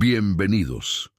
Bienvenidos.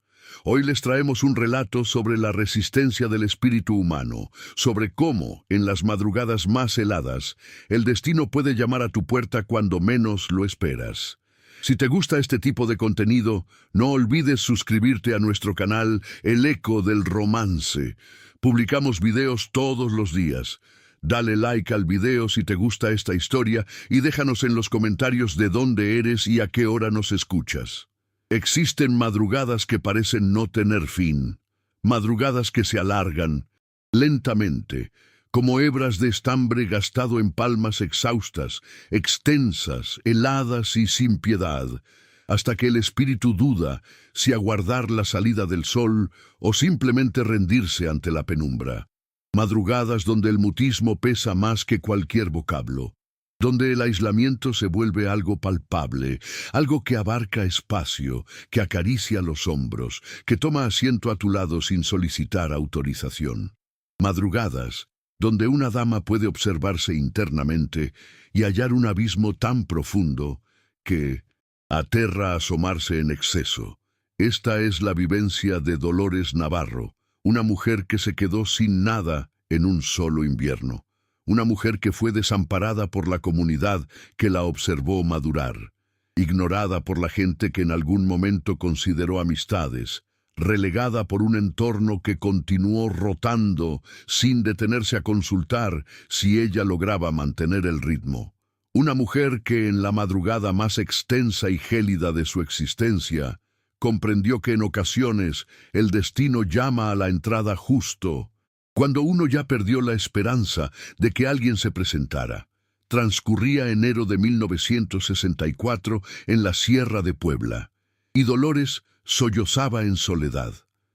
Hoy les traemos un relato sobre la resistencia del espíritu humano, sobre cómo, en las madrugadas más heladas, el destino puede llamar a tu puerta cuando menos lo esperas. Si te gusta este tipo de contenido, no olvides suscribirte a nuestro canal El Eco del Romance. Publicamos videos todos los días. Dale like al video si te gusta esta historia y déjanos en los comentarios de dónde eres y a qué hora nos escuchas. Existen madrugadas que parecen no tener fin, madrugadas que se alargan lentamente, como hebras de estambre gastado en palmas exhaustas, extensas, heladas y sin piedad, hasta que el espíritu duda si aguardar la salida del sol o simplemente rendirse ante la penumbra. Madrugadas donde el mutismo pesa más que cualquier vocablo, donde el aislamiento se vuelve algo palpable, algo que abarca espacio, que acaricia los hombros, que toma asiento a tu lado sin solicitar autorización. Madrugadas donde una dama puede observarse internamente y hallar un abismo tan profundo que aterra asomarse en exceso. Esta es la vivencia de Dolores Navarro, una mujer que se quedó sin nada en un solo invierno. Una mujer que fue desamparada por la comunidad que la observó madurar, ignorada por la gente que en algún momento consideró amistades, relegada por un entorno que continuó rotando sin detenerse a consultar si ella lograba mantener el ritmo. Una mujer que en la madrugada más extensa y gélida de su existencia comprendió que en ocasiones el destino llama a la entrada justo cuando uno ya perdió la esperanza de que alguien se presentara. Transcurría enero de 1964 en la Sierra de Puebla, y Dolores sollozaba en soledad.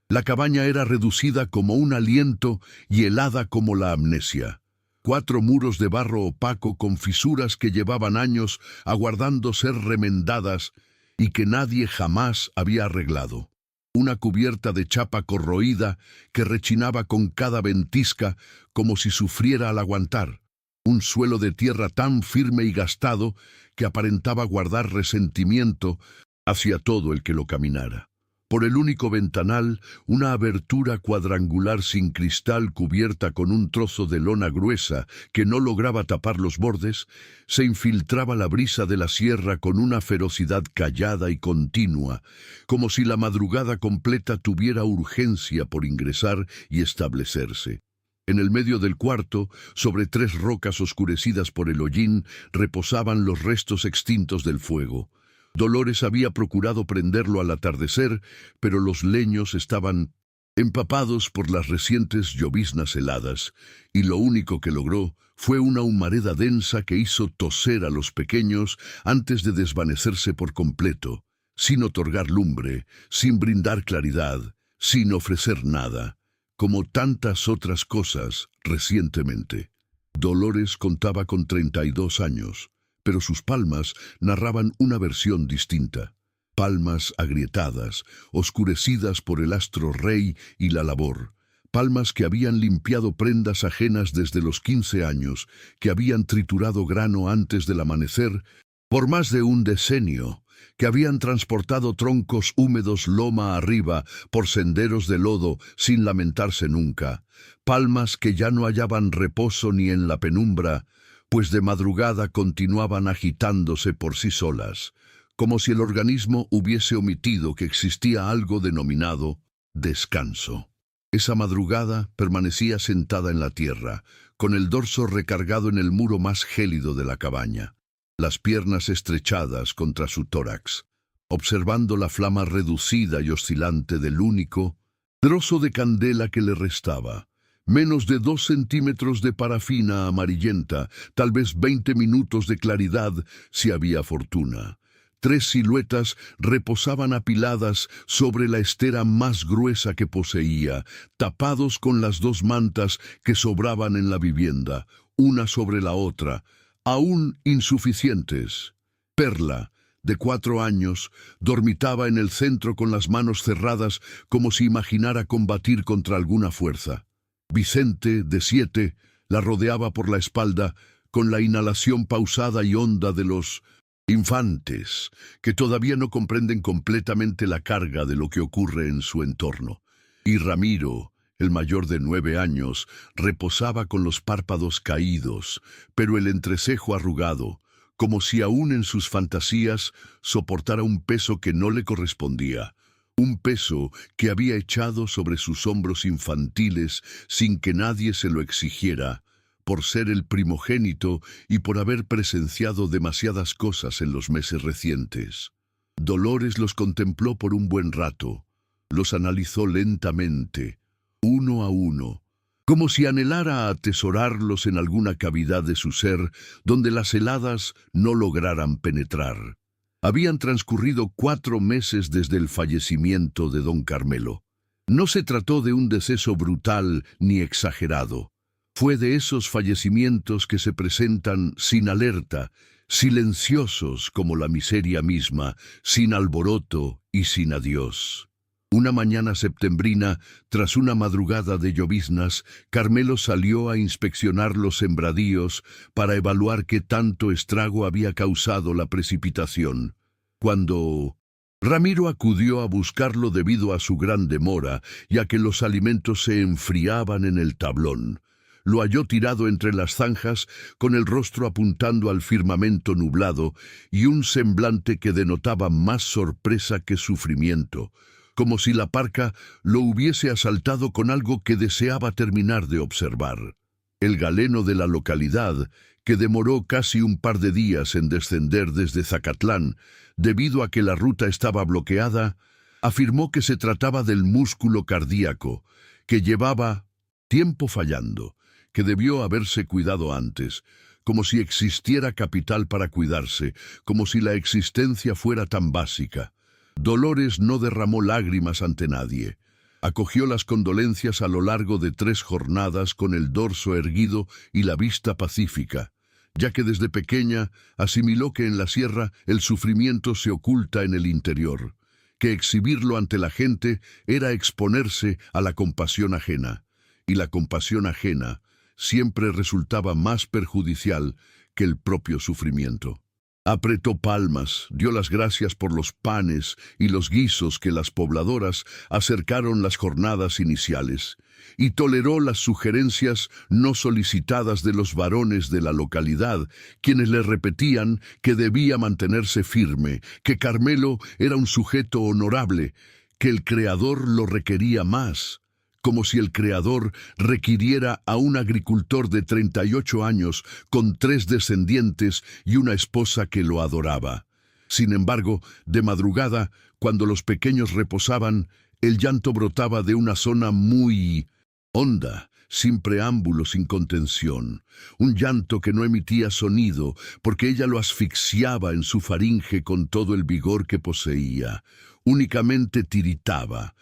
La cabaña era reducida como un aliento y helada como la amnesia. 4 muros de barro opaco con fisuras que llevaban años aguardando ser remendadas y que nadie jamás había arreglado. Una cubierta de chapa corroída que rechinaba con cada ventisca como si sufriera al aguantar. Un suelo de tierra tan firme y gastado que aparentaba guardar resentimiento hacia todo el que lo caminara. Por el único ventanal, una abertura cuadrangular sin cristal cubierta con un trozo de lona gruesa que no lograba tapar los bordes, se infiltraba la brisa de la sierra con una ferocidad callada y continua, como si la madrugada completa tuviera urgencia por ingresar y establecerse. En el medio del cuarto, sobre 3 rocas oscurecidas por el hollín, reposaban los restos extintos del fuego. Dolores había procurado prenderlo al atardecer, pero los leños estaban empapados por las recientes lloviznas heladas, y lo único que logró fue una humareda densa que hizo toser a los pequeños antes de desvanecerse por completo, sin otorgar lumbre, sin brindar claridad, sin ofrecer nada, como tantas otras cosas recientemente. Dolores contaba con 32 años. Pero sus palmas narraban una versión distinta. Palmas agrietadas, oscurecidas por el astro rey y la labor. Palmas que habían limpiado prendas ajenas desde los 15 años, que habían triturado grano antes del amanecer por más de un decenio, que habían transportado troncos húmedos loma arriba por senderos de lodo sin lamentarse nunca. Palmas que ya no hallaban reposo ni en la penumbra, pues de madrugada continuaban agitándose por sí solas, como si el organismo hubiese omitido que existía algo denominado descanso. Esa madrugada permanecía sentada en la tierra, con el dorso recargado en el muro más gélido de la cabaña, las piernas estrechadas contra su tórax, observando la flama reducida y oscilante del único trozo de candela que le restaba. Menos de 2 centímetros de parafina amarillenta, tal vez 20 minutos de claridad si había fortuna. 3 siluetas reposaban apiladas sobre la estera más gruesa que poseía, tapados con las 2 mantas que sobraban en la vivienda, una sobre la otra, aún insuficientes. Perla, de 4 años, dormitaba en el centro con las manos cerradas como si imaginara combatir contra alguna fuerza. Vicente, de 7, la rodeaba por la espalda con la inhalación pausada y honda de los Infantes que todavía no comprenden completamente la carga de lo que ocurre en su entorno. Y Ramiro, el mayor de 9 años, reposaba con los párpados caídos, pero el entrecejo arrugado, como si aún en sus fantasías soportara un peso que no le correspondía, un peso que había echado sobre sus hombros infantiles sin que nadie se lo exigiera, por ser el primogénito y por haber presenciado demasiadas cosas en los meses recientes. Dolores los contempló por un buen rato, los analizó lentamente, uno a uno, como si anhelara atesorarlos en alguna cavidad de su ser donde las heladas no lograran penetrar. Habían transcurrido 4 meses desde el fallecimiento de don Carmelo. No se trató de un deceso brutal ni exagerado. Fue de esos fallecimientos que se presentan sin alerta, silenciosos como la miseria misma, sin alboroto y sin adiós. Una mañana septembrina, tras una madrugada de lloviznas, Carmelo salió a inspeccionar los sembradíos para evaluar qué tanto estrago había causado la precipitación. Cuando Ramiro acudió a buscarlo debido a su gran demora, ya que los alimentos se enfriaban en el tablón. Lo halló tirado entre las zanjas, con el rostro apuntando al firmamento nublado y un semblante que denotaba más sorpresa que sufrimiento, como si la parca lo hubiese asaltado con algo que deseaba terminar de observar. El galeno de la localidad, que demoró casi un par de días en descender desde Zacatlán, debido a que la ruta estaba bloqueada, afirmó que se trataba del músculo cardíaco, que llevaba tiempo fallando, que debió haberse cuidado antes, como si existiera capital para cuidarse, como si la existencia fuera tan básica. Dolores no derramó lágrimas ante nadie. Acogió las condolencias a lo largo de 3 jornadas con el dorso erguido y la vista pacífica, ya que desde pequeña asimiló que en la sierra el sufrimiento se oculta en el interior, que exhibirlo ante la gente era exponerse a la compasión ajena, y la compasión ajena siempre resultaba más perjudicial que el propio sufrimiento. Apretó palmas, dio las gracias por los panes y los guisos que las pobladoras acercaron las jornadas iniciales, y toleró las sugerencias no solicitadas de los varones de la localidad, quienes le repetían que debía mantenerse firme, que Carmelo era un sujeto honorable, que el Creador lo requería más, como si el Creador requiriera a un agricultor de 38 años con 3 descendientes y una esposa que lo adoraba. Sin embargo, de madrugada, cuando los pequeños reposaban, el llanto brotaba de una zona muy honda, sin preámbulo, sin contención. Un llanto que no emitía sonido, porque ella lo asfixiaba en su faringe con todo el vigor que poseía. Únicamente tiritaba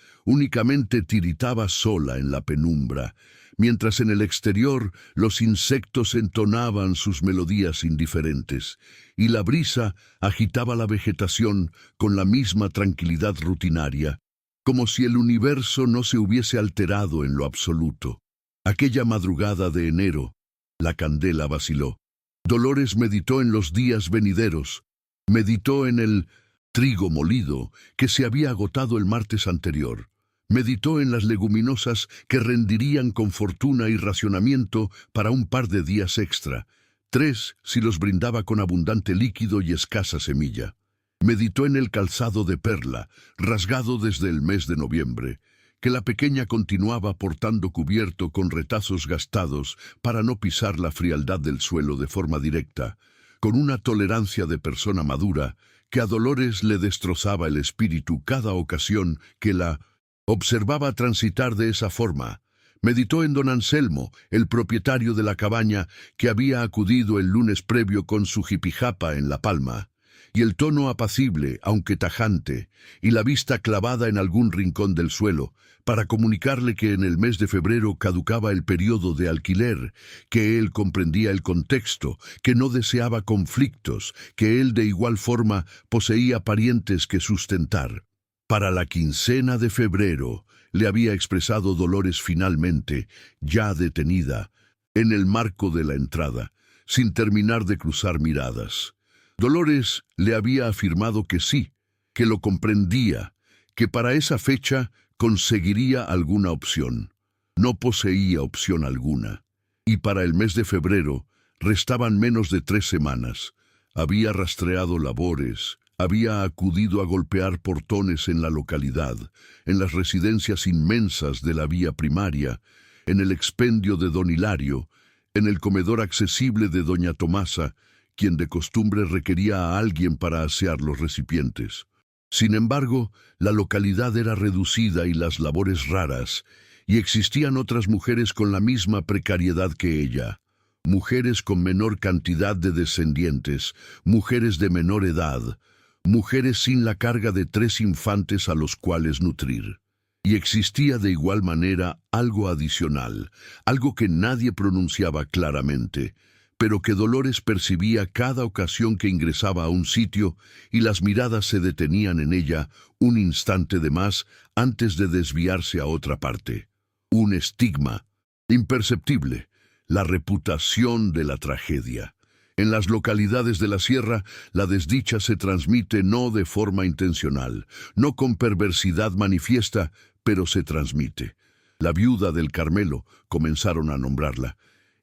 sola en la penumbra, mientras en el exterior los insectos entonaban sus melodías indiferentes, y la brisa agitaba la vegetación con la misma tranquilidad rutinaria, como si el universo no se hubiese alterado en lo absoluto. Aquella madrugada de enero, la candela vaciló. Dolores meditó en los días venideros, meditó en el trigo molido que se había agotado el martes anterior, meditó en las leguminosas que rendirían con fortuna y racionamiento para un par de días extra, 3 si los brindaba con abundante líquido y escasa semilla. Meditó en el calzado de perla, rasgado desde el mes de noviembre, que la pequeña continuaba portando cubierto con retazos gastados para no pisar la frialdad del suelo de forma directa, con una tolerancia de persona madura que a Dolores le destrozaba el espíritu cada ocasión que la observaba transitar de esa forma. Meditó en don Anselmo, el propietario de la cabaña que había acudido el lunes previo con su jipijapa en la palma, y el tono apacible, aunque tajante, y la vista clavada en algún rincón del suelo, para comunicarle que en el mes de febrero caducaba el periodo de alquiler, que él comprendía el contexto, que no deseaba conflictos, que él de igual forma poseía parientes que sustentar. Para la quincena de febrero, le había expresado Dolores finalmente, ya detenida, en el marco de la entrada, sin terminar de cruzar miradas. Dolores le había afirmado que sí, que lo comprendía, que para esa fecha conseguiría alguna opción. No poseía opción alguna. Y para el mes de febrero restaban menos de 3 semanas. Había rastreado labores, había acudido a golpear portones en la localidad, en las residencias inmensas de la vía primaria, en el expendio de don Hilario, en el comedor accesible de doña Tomasa, quien de costumbre requería a alguien para asear los recipientes. Sin embargo, la localidad era reducida y las labores raras, y existían otras mujeres con la misma precariedad que ella. Mujeres con menor cantidad de descendientes, mujeres de menor edad, mujeres sin la carga de 3 infantes a los cuales nutrir. Y existía de igual manera algo adicional, algo que nadie pronunciaba claramente, pero que Dolores percibía cada ocasión que ingresaba a un sitio y las miradas se detenían en ella un instante de más antes de desviarse a otra parte. Un estigma, imperceptible, la reputación de la tragedia. En las localidades de la sierra, la desdicha se transmite no de forma intencional, no con perversidad manifiesta, pero se transmite. La viuda del Carmelo, comenzaron a nombrarla,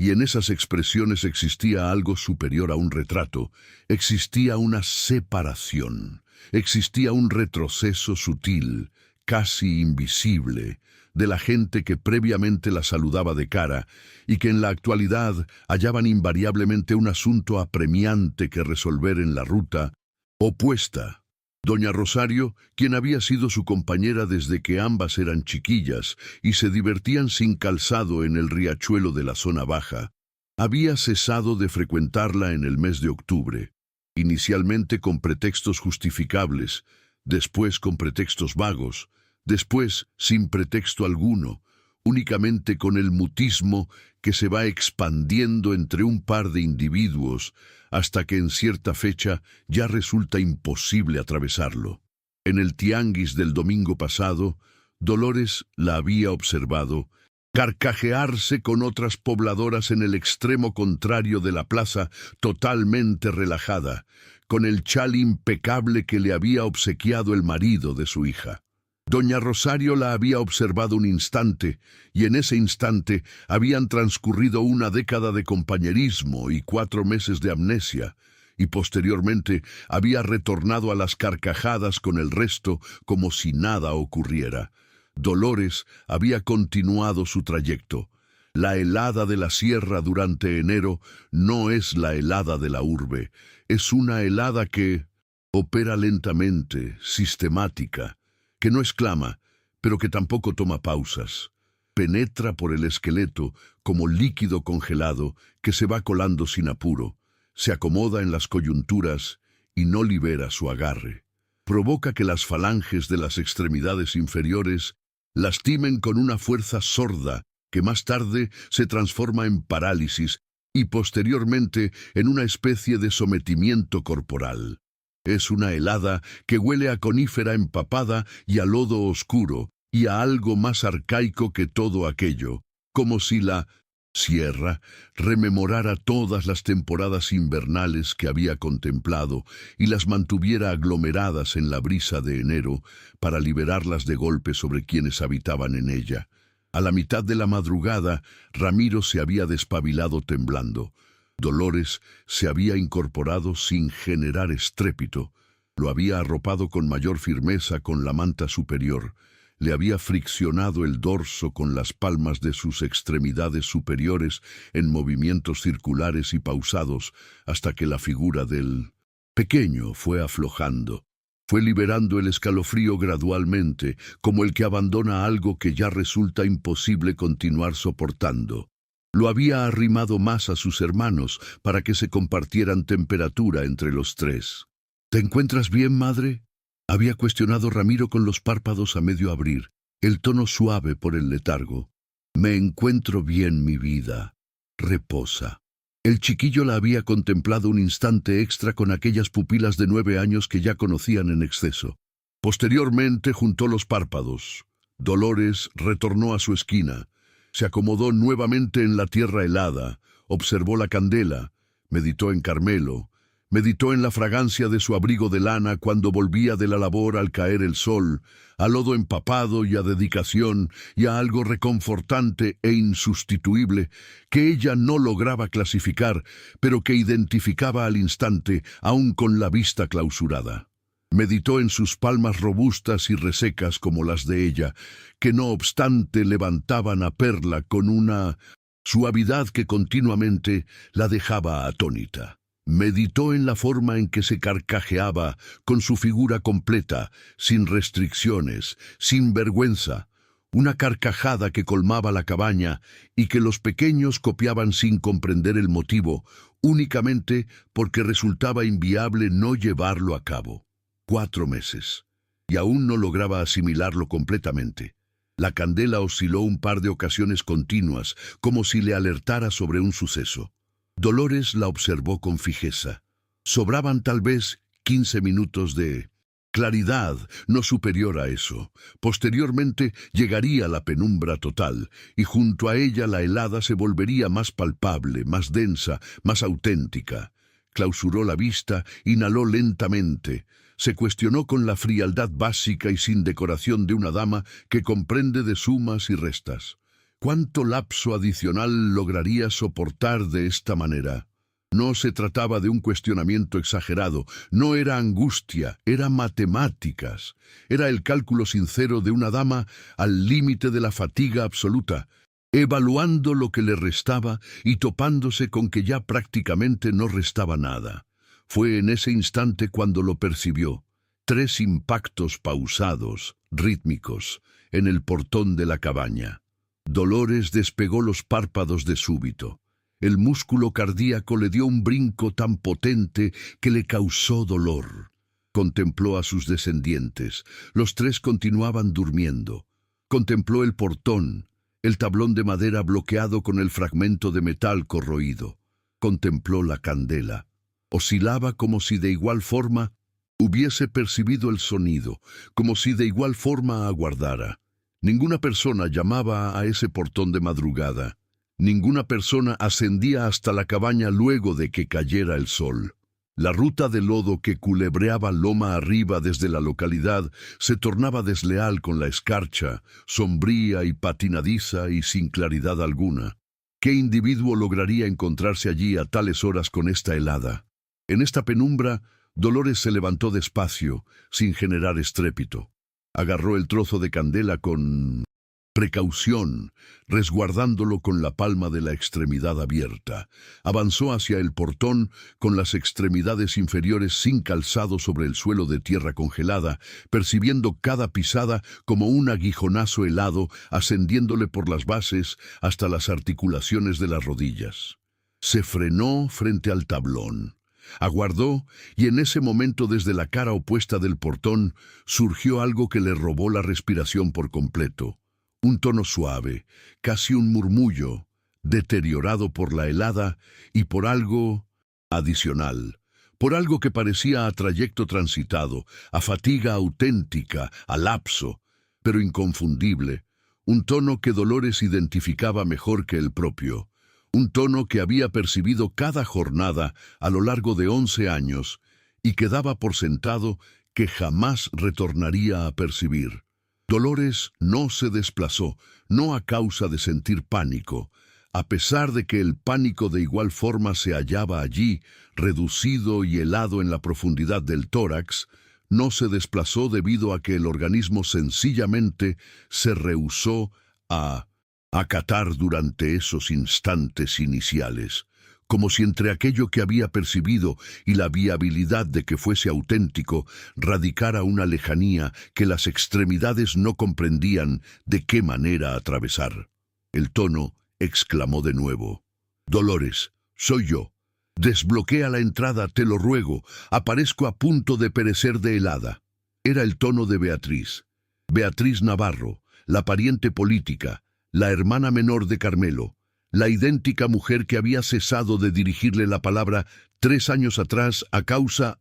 y en esas expresiones existía algo superior a un retrato, existía una separación, existía un retroceso sutil, casi invisible, de la gente que previamente la saludaba de cara y que en la actualidad hallaban invariablemente un asunto apremiante que resolver en la ruta opuesta. Doña Rosario, quien había sido su compañera desde que ambas eran chiquillas y se divertían sin calzado en el riachuelo de la zona baja, había cesado de frecuentarla en el mes de octubre, inicialmente con pretextos justificables, después con pretextos vagos, después sin pretexto alguno, únicamente con el mutismo que se va expandiendo entre un par de individuos hasta que en cierta fecha ya resulta imposible atravesarlo. En el tianguis del domingo pasado, Dolores la había observado carcajearse con otras pobladoras en el extremo contrario de la plaza, totalmente relajada, con el chal impecable que le había obsequiado el marido de su hija. Doña Rosario la había observado un instante, y en ese instante habían transcurrido una década de compañerismo y 4 meses de amnesia, y posteriormente había retornado a las carcajadas con el resto como si nada ocurriera. Dolores había continuado su trayecto. La helada de la sierra durante enero no es la helada de la urbe, es una helada que opera lentamente, sistemática, que no exclama, pero que tampoco toma pausas. Penetra por el esqueleto como líquido congelado que se va colando sin apuro, se acomoda en las coyunturas y no libera su agarre. Provoca que las falanges de las extremidades inferiores lastimen con una fuerza sorda que más tarde se transforma en parálisis y posteriormente en una especie de sometimiento corporal. Es una helada que huele a conífera empapada y a lodo oscuro, y a algo más arcaico que todo aquello, como si la sierra rememorara todas las temporadas invernales que había contemplado y las mantuviera aglomeradas en la brisa de enero para liberarlas de golpe sobre quienes habitaban en ella. A la mitad de la madrugada, Ramiro se había despabilado temblando. Dolores se había incorporado sin generar estrépito. Lo había arropado con mayor firmeza con la manta superior. Le había friccionado el dorso con las palmas de sus extremidades superiores en movimientos circulares y pausados hasta que la figura del pequeño fue aflojando. Fue liberando el escalofrío gradualmente, como el que abandona algo que ya resulta imposible continuar soportando. Lo había arrimado más a sus hermanos para que se compartieran temperatura entre los 3. ¿Te encuentras bien, madre?, había cuestionado Ramiro con los párpados a medio abrir, el tono suave por el letargo. Me encuentro bien, mi vida. Reposa. El chiquillo la había contemplado un instante extra con aquellas pupilas de 9 años que ya conocían en exceso. Posteriormente juntó los párpados. Dolores retornó a su esquina. Se acomodó nuevamente en la tierra helada, observó la candela, meditó en Carmelo, Meditó en la fragancia de su abrigo de lana cuando volvía de la labor al caer el sol, a lodo empapado y a dedicación y a algo reconfortante e insustituible que ella no lograba clasificar, pero que identificaba al instante, aun con la vista clausurada. Meditó en sus palmas robustas y resecas como las de ella, que no obstante levantaban a Perla con una suavidad que continuamente la dejaba atónita. Meditó en la forma en que se carcajeaba con su figura completa, sin restricciones, sin vergüenza, una carcajada que colmaba la cabaña y que los pequeños copiaban sin comprender el motivo, únicamente porque resultaba inviable no llevarlo a cabo. 4 meses, y aún no lograba asimilarlo completamente. La candela osciló un par de ocasiones continuas, como si le alertara sobre un suceso. Dolores la observó con fijeza. Sobraban tal vez 15 minutos de claridad, no superior a eso. Posteriormente llegaría la penumbra total, y junto a ella la helada se volvería más palpable, más densa, más auténtica. Clausuró la vista, inhaló lentamente. Se cuestionó con la frialdad básica y sin decoración de una dama que comprende de sumas y restas. ¿Cuánto lapso adicional lograría soportar de esta manera? No se trataba de un cuestionamiento exagerado, no era angustia, era matemáticas. Era el cálculo sincero de una dama al límite de la fatiga absoluta, evaluando lo que le restaba y topándose con que ya prácticamente no restaba nada. Fue en ese instante cuando lo percibió. 3 impactos pausados, rítmicos, en el portón de la cabaña. Dolores despegó los párpados de súbito. El músculo cardíaco le dio un brinco tan potente que le causó dolor. Contempló a sus descendientes. Los 3 continuaban durmiendo. Contempló el portón, el tablón de madera bloqueado con el fragmento de metal corroído. Contempló la candela. Oscilaba como si de igual forma hubiese percibido el sonido, como si de igual forma aguardara. Ninguna persona llamaba a ese portón de madrugada. Ninguna persona ascendía hasta la cabaña luego de que cayera el sol. La ruta de lodo que culebreaba loma arriba desde la localidad se tornaba desleal con la escarcha, sombría y patinadiza y sin claridad alguna. ¿Qué individuo lograría encontrarse allí a tales horas con esta helada? En esta penumbra, Dolores se levantó despacio, sin generar estrépito. Agarró el trozo de candela con precaución, resguardándolo con la palma de la extremidad abierta. Avanzó hacia el portón con las extremidades inferiores sin calzado sobre el suelo de tierra congelada, percibiendo cada pisada como un aguijonazo helado ascendiéndole por las bases hasta las articulaciones de las rodillas. Se frenó frente al tablón. Aguardó, y en ese momento desde la cara opuesta del portón surgió algo que le robó la respiración por completo. Un tono suave, casi un murmullo, deteriorado por la helada y por algo adicional, por algo que parecía a trayecto transitado, a fatiga auténtica, a lapso, pero inconfundible, un tono que Dolores identificaba mejor que el propio. Un tono que había percibido cada jornada a lo largo de 11 años y que daba por sentado que jamás retornaría a percibir. Dolores no se desplazó, no a causa de sentir pánico, a pesar de que el pánico de igual forma se hallaba allí, reducido y helado en la profundidad del tórax. No se desplazó debido a que el organismo sencillamente se rehusó a acatar durante esos instantes iniciales, como si entre aquello que había percibido y la viabilidad de que fuese auténtico radicara una lejanía que las extremidades no comprendían de qué manera atravesar. El tono exclamó de nuevo: «Dolores, soy yo. Desbloquea la entrada, te lo ruego. Aparezco a punto de perecer de helada». Era el tono de Beatriz. Beatriz Navarro, la pariente política, la hermana menor de Carmelo, la idéntica mujer que había cesado de dirigirle la palabra 3 años atrás a causa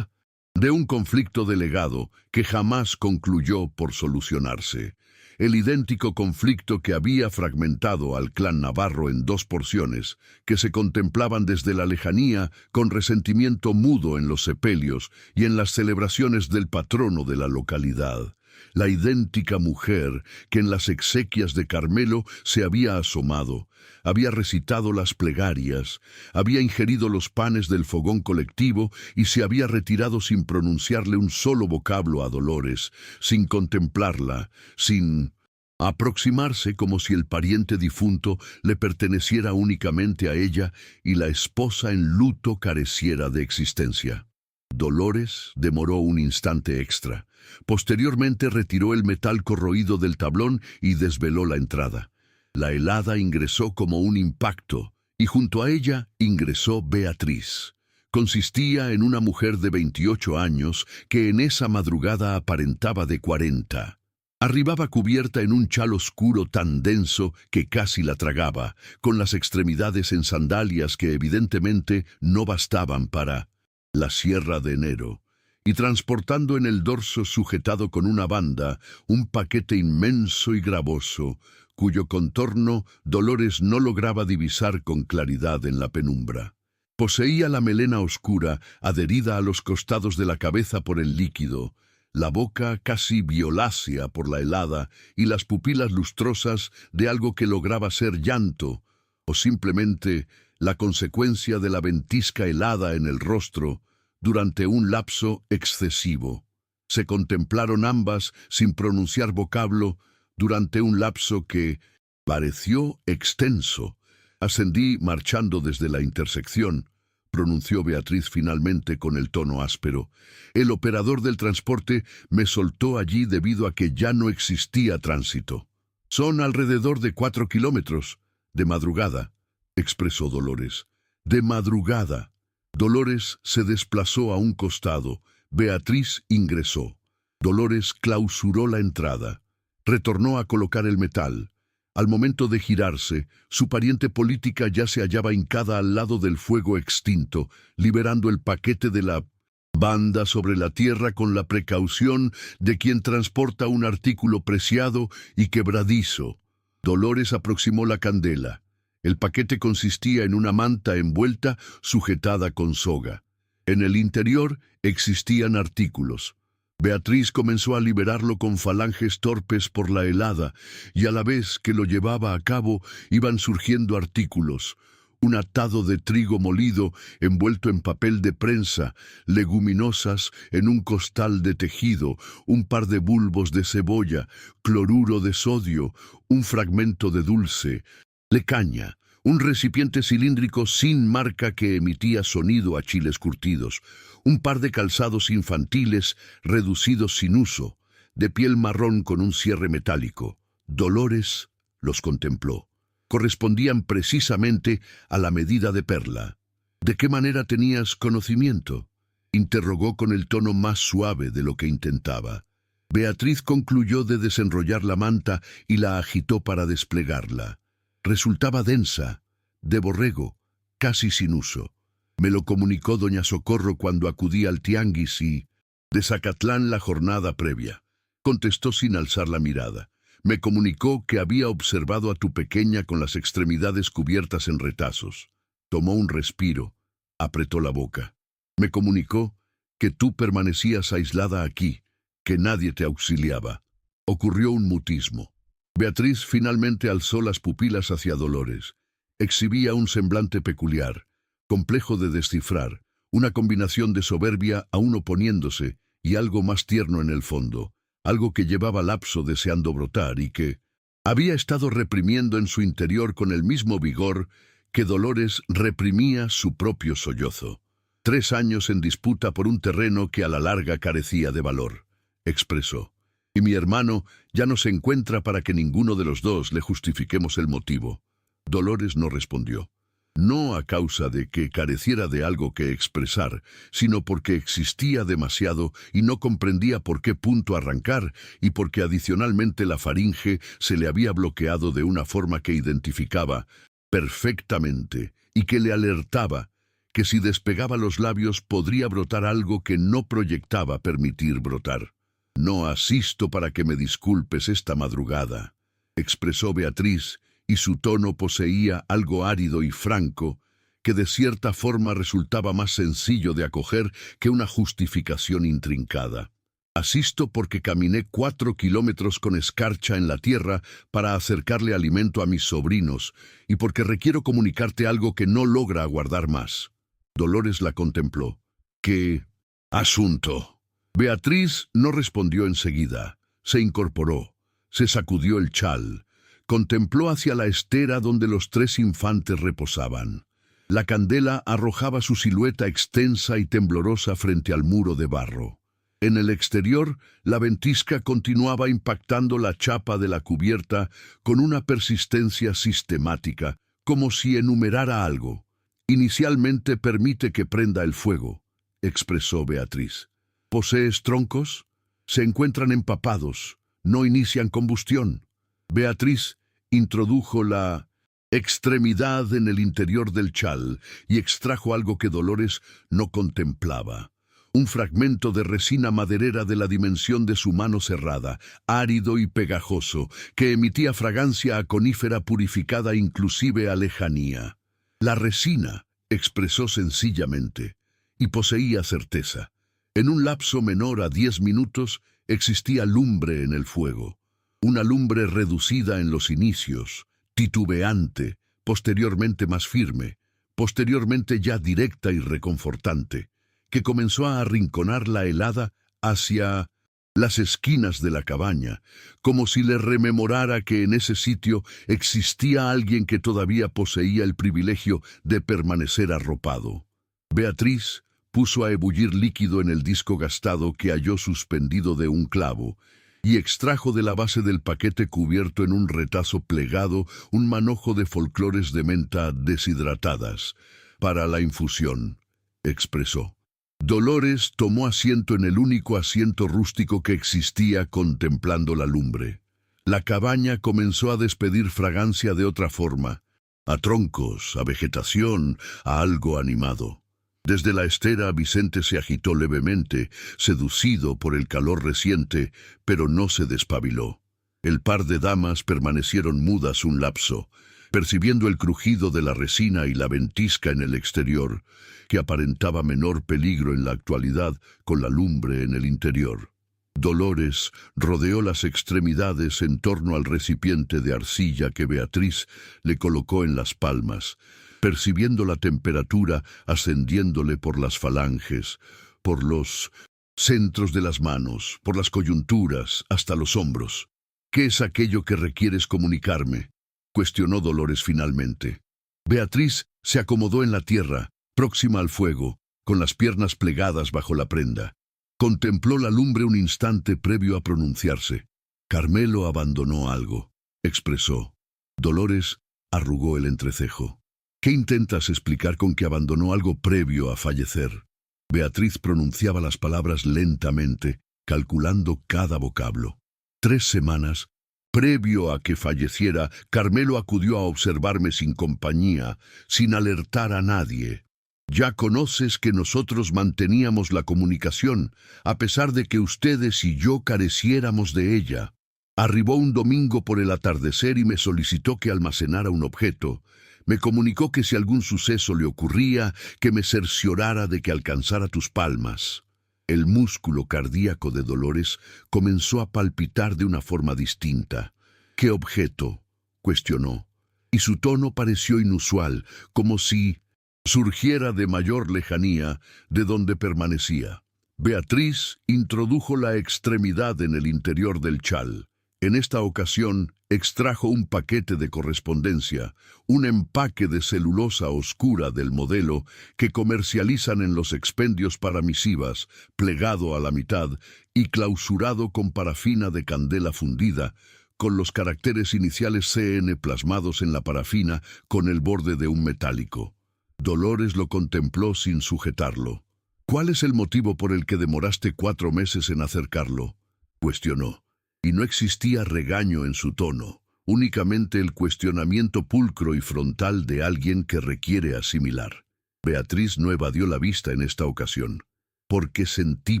de un conflicto delegado que jamás concluyó por solucionarse. El idéntico conflicto que había fragmentado al clan navarro en dos porciones, que se contemplaban desde la lejanía con resentimiento mudo en los sepelios y en las celebraciones del patrono de la localidad. La idéntica mujer que en las exequias de Carmelo se había asomado, había recitado las plegarias, había ingerido los panes del fogón colectivo y se había retirado sin pronunciarle un solo vocablo a Dolores, sin contemplarla, sin aproximarse, como si el pariente difunto le perteneciera únicamente a ella y la esposa en luto careciera de existencia. Dolores demoró un instante extra. Posteriormente retiró el metal corroído del tablón y desveló la entrada. La helada ingresó como un impacto, y junto a ella ingresó Beatriz. Consistía en una mujer de 28 años que en esa madrugada aparentaba de 40. Arribaba cubierta en un chal oscuro tan denso que casi la tragaba, con las extremidades en sandalias que evidentemente no bastaban para la Sierra de Enero, y transportando en el dorso sujetado con una banda un paquete inmenso y gravoso, cuyo contorno Dolores no lograba divisar con claridad en la penumbra. Poseía la melena oscura, adherida a los costados de la cabeza por el líquido, la boca casi violácea por la helada y las pupilas lustrosas de algo que lograba ser llanto, o simplemente la consecuencia de la ventisca helada en el rostro durante un lapso excesivo. Se contemplaron ambas sin pronunciar vocablo durante un lapso que pareció extenso. Ascendí marchando desde la intersección, pronunció Beatriz finalmente con el tono áspero. El operador del transporte me soltó allí debido a que ya no existía tránsito. Son alrededor de 4 kilómetros. De madrugada, expresó Dolores. De madrugada. Dolores se desplazó a un costado. Beatriz ingresó. Dolores clausuró la entrada. Retornó a colocar el metal. Al momento de girarse, su pariente política ya se hallaba hincada al lado del fuego extinto, liberando el paquete de la banda sobre la tierra con la precaución de quien transporta un artículo preciado y quebradizo. Dolores aproximó la candela. El paquete consistía en una manta envuelta sujetada con soga. En el interior existían artículos. Beatriz comenzó a liberarlo con falanges torpes por la helada, y a la vez que lo llevaba a cabo iban surgiendo artículos. Un atado de trigo molido envuelto en papel de prensa, leguminosas en un costal de tejido, un par de bulbos de cebolla, cloruro de sodio, un fragmento de dulce, lecaña, un recipiente cilíndrico sin marca que emitía sonido a chiles curtidos, un par de calzados infantiles reducidos sin uso, de piel marrón con un cierre metálico. Dolores los contempló. Correspondían precisamente a la medida de Perla. ¿De qué manera tenías conocimiento?, interrogó con el tono más suave de lo que intentaba. Beatriz concluyó de desenrollar la manta y la agitó para desplegarla. Resultaba densa, de borrego, casi sin uso. Me lo comunicó doña Socorro cuando acudí al tianguis y de Zacatlán la jornada previa. Contestó sin alzar la mirada. Me comunicó que había observado a tu pequeña con las extremidades cubiertas en retazos. Tomó un respiro, apretó la boca. Me comunicó que tú permanecías aislada aquí, que nadie te auxiliaba. Ocurrió un mutismo. Beatriz finalmente alzó las pupilas hacia Dolores. Exhibía un semblante peculiar, complejo de descifrar, una combinación de soberbia aún oponiéndose y algo más tierno en el fondo, algo que llevaba lapso deseando brotar y que había estado reprimiendo en su interior con el mismo vigor que Dolores reprimía su propio sollozo. 3 años en disputa por un terreno que a la larga carecía de valor, expresó. Y mi hermano ya no se encuentra para que ninguno de los dos le justifiquemos el motivo. Dolores no respondió. No a causa de que careciera de algo que expresar, sino porque existía demasiado y no comprendía por qué punto arrancar y porque adicionalmente la faringe se le había bloqueado de una forma que identificaba perfectamente y que le alertaba que si despegaba los labios podría brotar algo que no proyectaba permitir brotar. «No asisto para que me disculpes esta madrugada», expresó Beatriz, y su tono poseía algo árido y franco, que de cierta forma resultaba más sencillo de acoger que una justificación intrincada. «Asisto porque caminé 4 kilómetros con escarcha en la tierra para acercarle alimento a mis sobrinos y porque requiero comunicarte algo que no logra aguardar más». Dolores la contempló. «¿Qué asunto?» Beatriz no respondió enseguida. Se incorporó, se sacudió el chal, contempló hacia la estera donde los 3 infantes reposaban. La candela arrojaba su silueta extensa y temblorosa frente al muro de barro. En el exterior, la ventisca continuaba impactando la chapa de la cubierta con una persistencia sistemática, como si enumerara algo. «Inicialmente permite que prenda el fuego», expresó Beatriz. «¿Posees troncos? Se encuentran empapados, no inician combustión». Beatriz introdujo la extremidad en el interior del chal y extrajo algo que Dolores no contemplaba. Un fragmento de resina maderera de la dimensión de su mano cerrada, árido y pegajoso, que emitía fragancia a conífera purificada inclusive a lejanía. «La resina», expresó sencillamente, y poseía certeza. En un lapso menor a 10 minutos existía lumbre en el fuego. Una lumbre reducida en los inicios, titubeante, posteriormente más firme, posteriormente ya directa y reconfortante, que comenzó a arrinconar la helada hacia las esquinas de la cabaña, como si le rememorara que en ese sitio existía alguien que todavía poseía el privilegio de permanecer arropado. Beatriz puso a ebullir líquido en el disco gastado que halló suspendido de un clavo, y extrajo de la base del paquete cubierto en un retazo plegado un manojo de folclores de menta deshidratadas. «Para la infusión», expresó. Dolores tomó asiento en el único asiento rústico que existía contemplando la lumbre. La cabaña comenzó a despedir fragancia de otra forma, a troncos, a vegetación, a algo animado. Desde la estera Vicente se agitó levemente, seducido por el calor reciente, pero no se despabiló. El par de damas permanecieron mudas un lapso, percibiendo el crujido de la resina y la ventisca en el exterior, que aparentaba menor peligro en la actualidad con la lumbre en el interior. Dolores rodeó las extremidades en torno al recipiente de arcilla que Beatriz le colocó en las palmas, percibiendo la temperatura ascendiéndole por las falanges, por los centros de las manos, por las coyunturas, hasta los hombros. «¿Qué es aquello que requieres comunicarme?», cuestionó Dolores finalmente. Beatriz se acomodó en la tierra, próxima al fuego, con las piernas plegadas bajo la prenda. Contempló la lumbre un instante previo a pronunciarse. «Carmelo abandonó algo», expresó. Dolores arrugó el entrecejo. «¿Qué intentas explicar con que abandonó algo previo a fallecer?». Beatriz pronunciaba las palabras lentamente, calculando cada vocablo. 3 semanas, previo a que falleciera, Carmelo acudió a observarme sin compañía, sin alertar a nadie. Ya conoces que nosotros manteníamos la comunicación, a pesar de que ustedes y yo careciéramos de ella. Arribó un domingo por el atardecer y me solicitó que almacenara un objeto. Me comunicó que si algún suceso le ocurría, que me cerciorara de que alcanzara tus palmas. El músculo cardíaco de Dolores comenzó a palpitar de una forma distinta. «¿Qué objeto?», cuestionó, y su tono pareció inusual, como si surgiera de mayor lejanía de donde permanecía. Beatriz introdujo la extremidad en el interior del chal. En esta ocasión extrajo un paquete de correspondencia, un empaque de celulosa oscura del modelo que comercializan en los expendios para misivas, plegado a la mitad y clausurado con parafina de candela fundida, con los caracteres iniciales CN plasmados en la parafina con el borde de un metálico. Dolores lo contempló sin sujetarlo. «¿Cuál es el motivo por el que demoraste 4 meses en acercarlo?», cuestionó. Y no existía regaño en su tono, únicamente el cuestionamiento pulcro y frontal de alguien que requiere asimilar. Beatriz no evadió la vista en esta ocasión. Porque sentí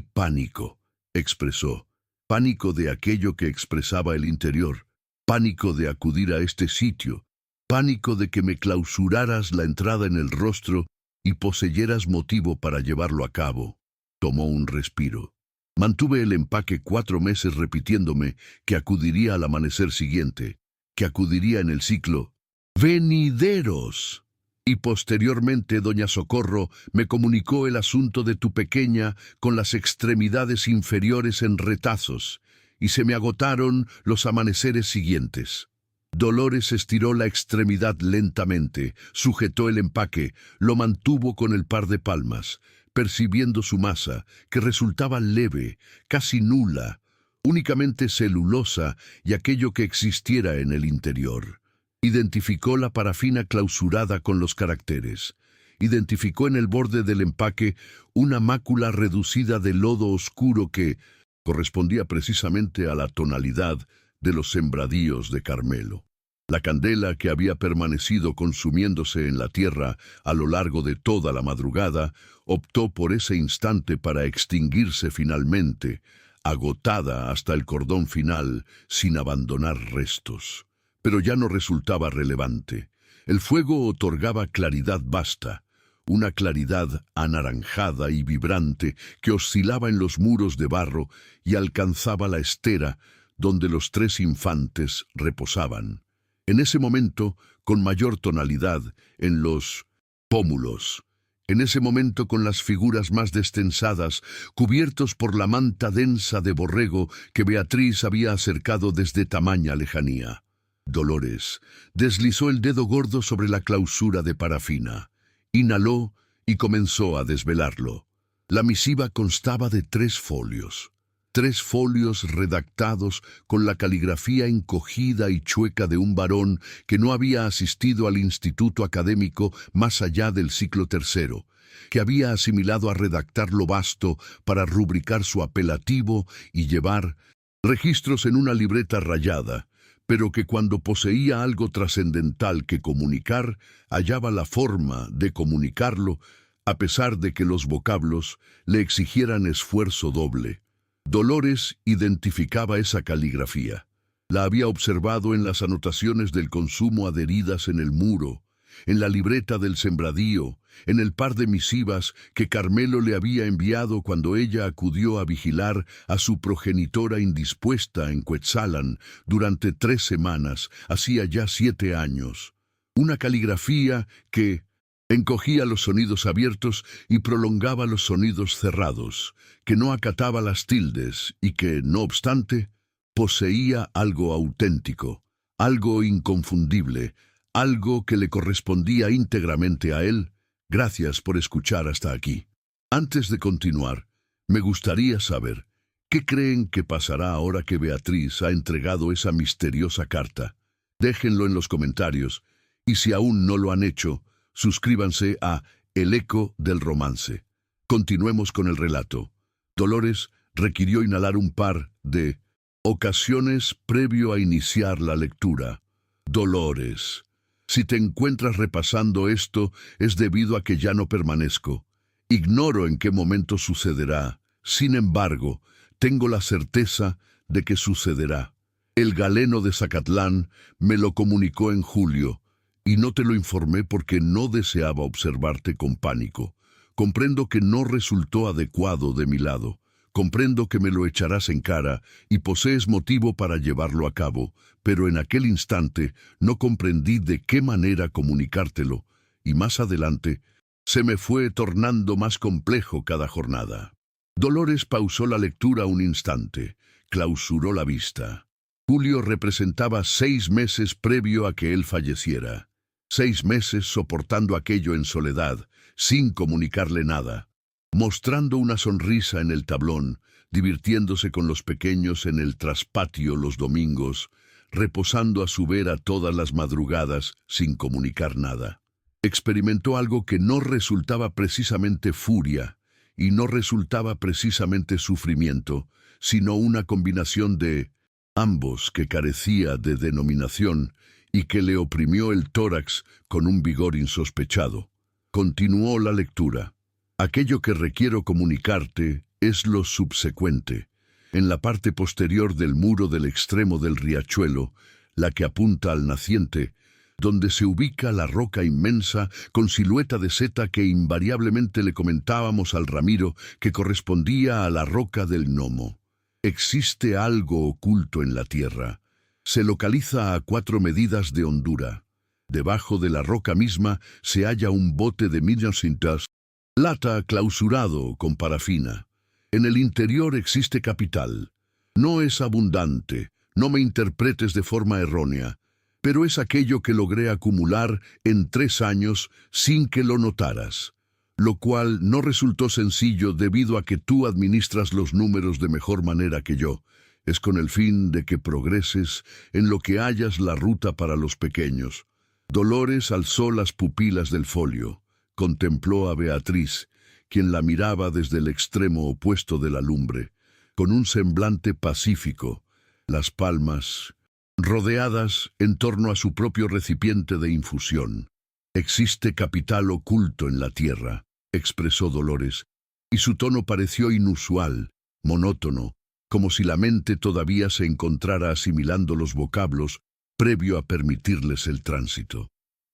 pánico, expresó. Pánico de aquello que expresaba el interior. Pánico de acudir a este sitio. Pánico de que me clausuraras la entrada en el rostro y poseyeras motivo para llevarlo a cabo. Tomó un respiro. Mantuve el empaque 4 meses repitiéndome que acudiría al amanecer siguiente, que acudiría en el ciclo venideros. Y posteriormente doña Socorro me comunicó el asunto de tu pequeña con las extremidades inferiores en retazos, y se me agotaron los amaneceres siguientes. Dolores estiró la extremidad lentamente, sujetó el empaque, lo mantuvo con el par de palmas, percibiendo su masa, que resultaba leve, casi nula, únicamente celulosa y aquello que existiera en el interior. Identificó la parafina clausurada con los caracteres. Identificó en el borde del empaque una mácula reducida de lodo oscuro que correspondía precisamente a la tonalidad de los sembradíos de Carmelo. La candela que había permanecido consumiéndose en la tierra a lo largo de toda la madrugada optó por ese instante para extinguirse finalmente, agotada hasta el cordón final, sin abandonar restos. Pero ya no resultaba relevante. El fuego otorgaba claridad vasta, una claridad anaranjada y vibrante que oscilaba en los muros de barro y alcanzaba la estera donde los 3 infantes reposaban. En ese momento, con mayor tonalidad, en los pómulos. En ese momento, con las figuras más destensadas, cubiertos por la manta densa de borrego que Beatriz había acercado desde tamaña lejanía. Dolores deslizó el dedo gordo sobre la clausura de parafina, inhaló y comenzó a desvelarlo. La misiva constaba de 3 folios. 3 folios redactados con la caligrafía encogida y chueca de un varón que no había asistido al instituto académico más allá del ciclo tercero, que había asimilado a redactar lo basto para rubricar su apelativo y llevar registros en una libreta rayada, pero que cuando poseía algo trascendental que comunicar, hallaba la forma de comunicarlo, a pesar de que los vocablos le exigieran esfuerzo doble. Dolores identificaba esa caligrafía. La había observado en las anotaciones del consumo adheridas en el muro, en la libreta del sembradío, en el par de misivas que Carmelo le había enviado cuando ella acudió a vigilar a su progenitora indispuesta en Cuetzalan durante 3 semanas, hacía ya 7 años. Una caligrafía que encogía los sonidos abiertos y prolongaba los sonidos cerrados, que no acataba las tildes y que, no obstante, poseía algo auténtico, algo inconfundible, algo que le correspondía íntegramente a él. Gracias por escuchar hasta aquí. Antes de continuar, me gustaría saber, ¿qué creen que pasará ahora que Beatriz ha entregado esa misteriosa carta? Déjenlo en los comentarios, y si aún no lo han hecho, suscríbanse a El Eco del Romance. Continuemos con el relato. Dolores requirió inhalar un par de ocasiones previo a iniciar la lectura. Dolores, si te encuentras repasando esto, es debido a que ya no permanezco. Ignoro en qué momento sucederá. Sin embargo, tengo la certeza de que sucederá. El galeno de Zacatlán me lo comunicó en julio, y no te lo informé porque no deseaba observarte con pánico. Comprendo que no resultó adecuado de mi lado. Comprendo que me lo echarás en cara y posees motivo para llevarlo a cabo, pero en aquel instante no comprendí de qué manera comunicártelo, y más adelante se me fue tornando más complejo cada jornada. Dolores pausó la lectura un instante, clausuró la vista. Julio representaba 6 meses previo a que él falleciera. 6 meses soportando aquello en soledad, sin comunicarle nada, mostrando una sonrisa en el tablón, divirtiéndose con los pequeños en el traspatio los domingos, reposando a su vera todas las madrugadas sin comunicar nada. Experimentó algo que no resultaba precisamente furia y no resultaba precisamente sufrimiento, sino una combinación de ambos que carecía de denominación y que le oprimió el tórax con un vigor insospechado. Continuó la lectura. Aquello que requiero comunicarte es lo subsecuente. En la parte posterior del muro del extremo del riachuelo, la que apunta al naciente, donde se ubica la roca inmensa con silueta de seta que invariablemente le comentábamos al Ramiro que correspondía a la roca del gnomo. Existe algo oculto en la tierra. Se localiza a 4 medidas de hondura. Debajo de la roca misma se halla un bote de millocintas, lata clausurado con parafina. En el interior existe capital. No es abundante, no me interpretes de forma errónea, pero es aquello que logré acumular en 3 años sin que lo notaras, lo cual no resultó sencillo debido a que tú administras los números de mejor manera que yo. Es con el fin de que progreses en lo que hallas la ruta para los pequeños. Dolores alzó las pupilas del folio, contempló a Beatriz, quien la miraba desde el extremo opuesto de la lumbre, con un semblante pacífico, las palmas rodeadas en torno a su propio recipiente de infusión. Existe capital oculto en la tierra, expresó Dolores, y su tono pareció inusual, monótono, como si la mente todavía se encontrara asimilando los vocablos previo a permitirles el tránsito.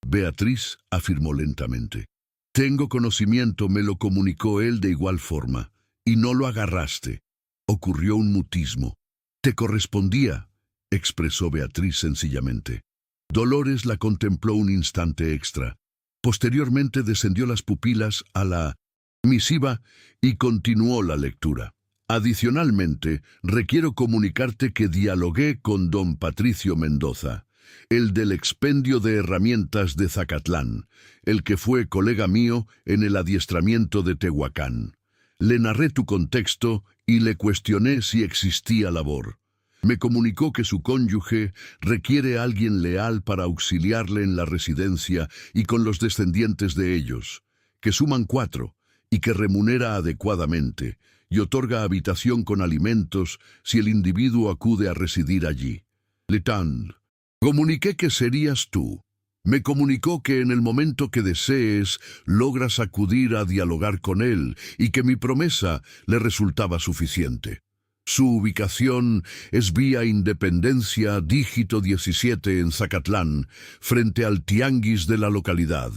Beatriz afirmó lentamente. Tengo conocimiento, me lo comunicó él de igual forma, y no lo agarraste. Ocurrió un mutismo. Te correspondía, expresó Beatriz sencillamente. Dolores la contempló un instante extra. Posteriormente descendió las pupilas a la misiva y continuó la lectura. Adicionalmente, requiero comunicarte que dialogué con don Patricio Mendoza, el del expendio de herramientas de Zacatlán, el que fue colega mío en el adiestramiento de Tehuacán. Le narré tu contexto y le cuestioné si existía labor. Me comunicó que su cónyuge requiere a alguien leal para auxiliarle en la residencia y con los descendientes de ellos, que suman 4 y que remunera adecuadamente y otorga habitación con alimentos si el individuo acude a residir allí. Letán, comuniqué que serías tú. Me comunicó que en el momento que desees logras acudir a dialogar con él y que mi promesa le resultaba suficiente. Su ubicación es vía Independencia, dígito 17 en Zacatlán, frente al tianguis de la localidad.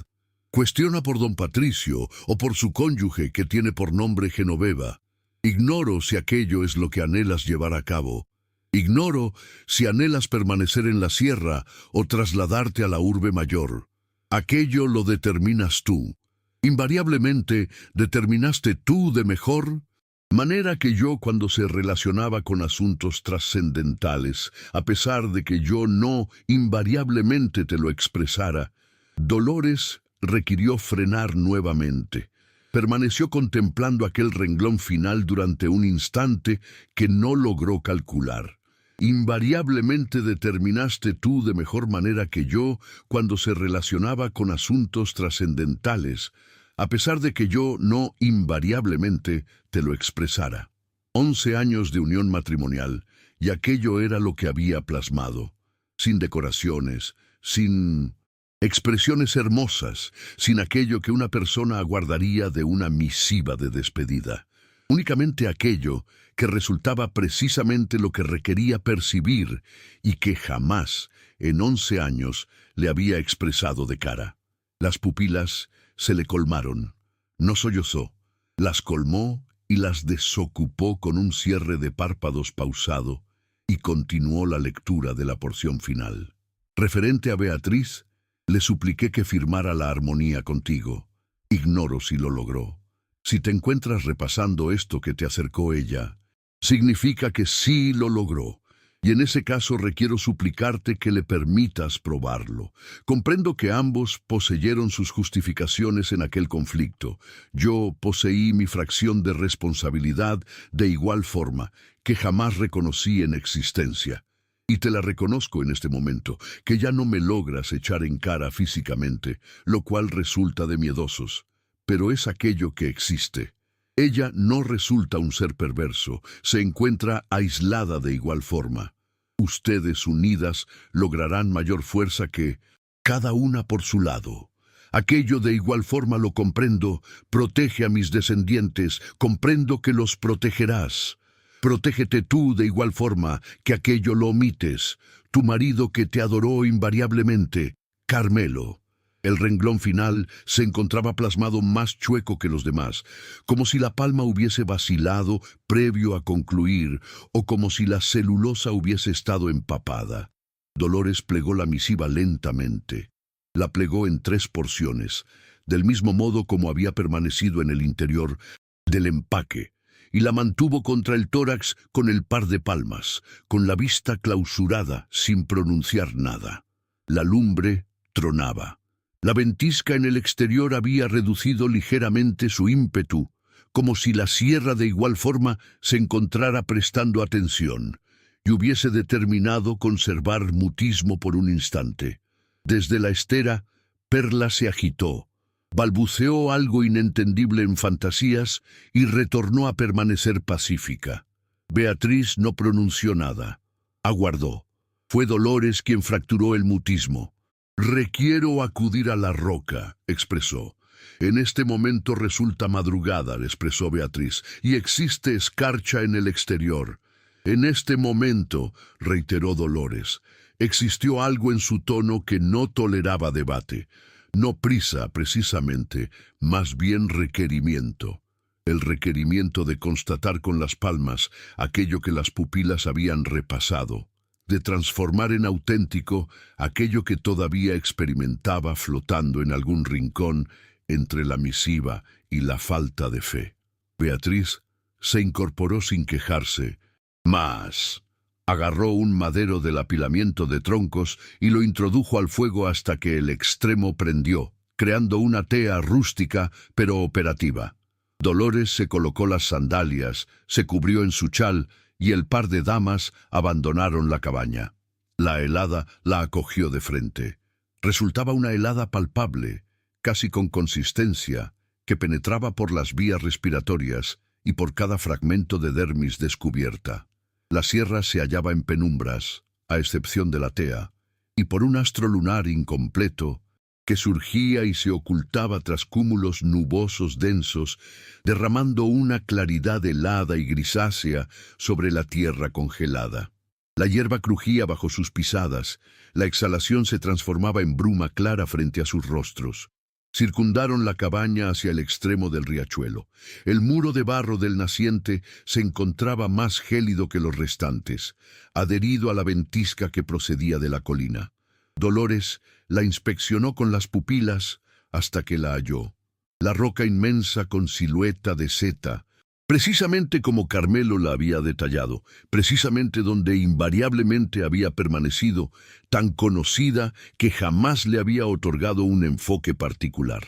Cuestiona por don Patricio o por su cónyuge que tiene por nombre Genoveva. Ignoro si aquello es lo que anhelas llevar a cabo. Ignoro si anhelas permanecer en la sierra o trasladarte a la urbe mayor. Aquello lo determinas tú. Invariablemente determinaste tú de mejor manera que yo cuando se relacionaba con asuntos trascendentales, a pesar de que yo no invariablemente te lo expresara. Dolores requirió frenar nuevamente. Permaneció contemplando aquel renglón final durante un instante que no logró calcular. Invariablemente determinaste tú de mejor manera que yo cuando se relacionaba con asuntos trascendentales, a pesar de que yo no invariablemente te lo expresara. 11 años de unión matrimonial, y aquello era lo que había plasmado. Sin decoraciones, sin expresiones hermosas, sin aquello que una persona aguardaría de una misiva de despedida. Únicamente aquello que resultaba precisamente lo que requería percibir y que jamás, en 11 años, le había expresado de cara. Las pupilas se le colmaron. No sollozó. Las colmó y las desocupó con un cierre de párpados pausado y continuó la lectura de la porción final. Referente a Beatriz, le supliqué que firmara la armonía contigo. Ignoro si lo logró. Si te encuentras repasando esto que te acercó ella, significa que sí lo logró. Y en ese caso requiero suplicarte que le permitas probarlo. Comprendo que ambos poseyeron sus justificaciones en aquel conflicto. Yo poseí mi fracción de responsabilidad de igual forma, que jamás reconocí en existencia. Y te la reconozco en este momento, que ya no me logras echar en cara físicamente, lo cual resulta de miedosos. Pero es aquello que existe. Ella no resulta un ser perverso, se encuentra aislada de igual forma. Ustedes unidas lograrán mayor fuerza que, cada una por su lado, Aquello de igual forma lo comprendo, protege a mis descendientes, comprendo que los protegerás. Protégete tú de igual forma, que aquello lo omites, tu marido que te adoró invariablemente, Carmelo. El renglón final se encontraba plasmado más chueco que los demás, como si la palma hubiese vacilado previo a concluir, o como si la celulosa hubiese estado empapada. Dolores plegó la misiva lentamente. La plegó en 3 porciones, del mismo modo como había permanecido en el interior del empaque, y la mantuvo contra el tórax con el par de palmas, con la vista clausurada, sin pronunciar nada. La lumbre tronaba. La ventisca en el exterior había reducido ligeramente su ímpetu, como si la sierra de igual forma se encontrara prestando atención, y hubiese determinado conservar mutismo por un instante. Desde la estera, Perla se agitó, balbuceó algo inentendible en fantasías y retornó a permanecer pacífica. Beatriz no pronunció nada. Aguardó. Fue Dolores quien fracturó el mutismo. «Requiero acudir a la roca», expresó. «En este momento resulta madrugada», expresó Beatriz, «y existe escarcha en el exterior». «En este momento», reiteró Dolores. Existió algo en su tono que no toleraba debate. No prisa, precisamente, más bien requerimiento. El requerimiento de constatar con las palmas aquello que las pupilas habían repasado, de transformar en auténtico aquello que todavía experimentaba flotando en algún rincón entre la misiva y la falta de fe. Beatriz se incorporó sin quejarse, mas agarró un madero del apilamiento de troncos y lo introdujo al fuego hasta que el extremo prendió, creando una tea rústica pero operativa. Dolores se colocó las sandalias, se cubrió en su chal y el par de damas abandonaron la cabaña. La helada la acogió de frente. Resultaba una helada palpable, casi con consistencia, que penetraba por las vías respiratorias y por cada fragmento de dermis descubierta. La sierra se hallaba en penumbras, a excepción de la tea, y por un astro lunar incompleto, que surgía y se ocultaba tras cúmulos nubosos densos, derramando una claridad helada y grisácea sobre la tierra congelada. La hierba crujía bajo sus pisadas, la exhalación se transformaba en bruma clara frente a sus rostros. Circundaron la cabaña hacia el extremo del riachuelo. El muro de barro del naciente se encontraba más gélido que los restantes, adherido a la ventisca que procedía de la colina. Dolores la inspeccionó con las pupilas hasta que la halló. La roca inmensa con silueta de seta, precisamente como Carmelo la había detallado, precisamente donde invariablemente había permanecido, tan conocida que jamás le había otorgado un enfoque particular.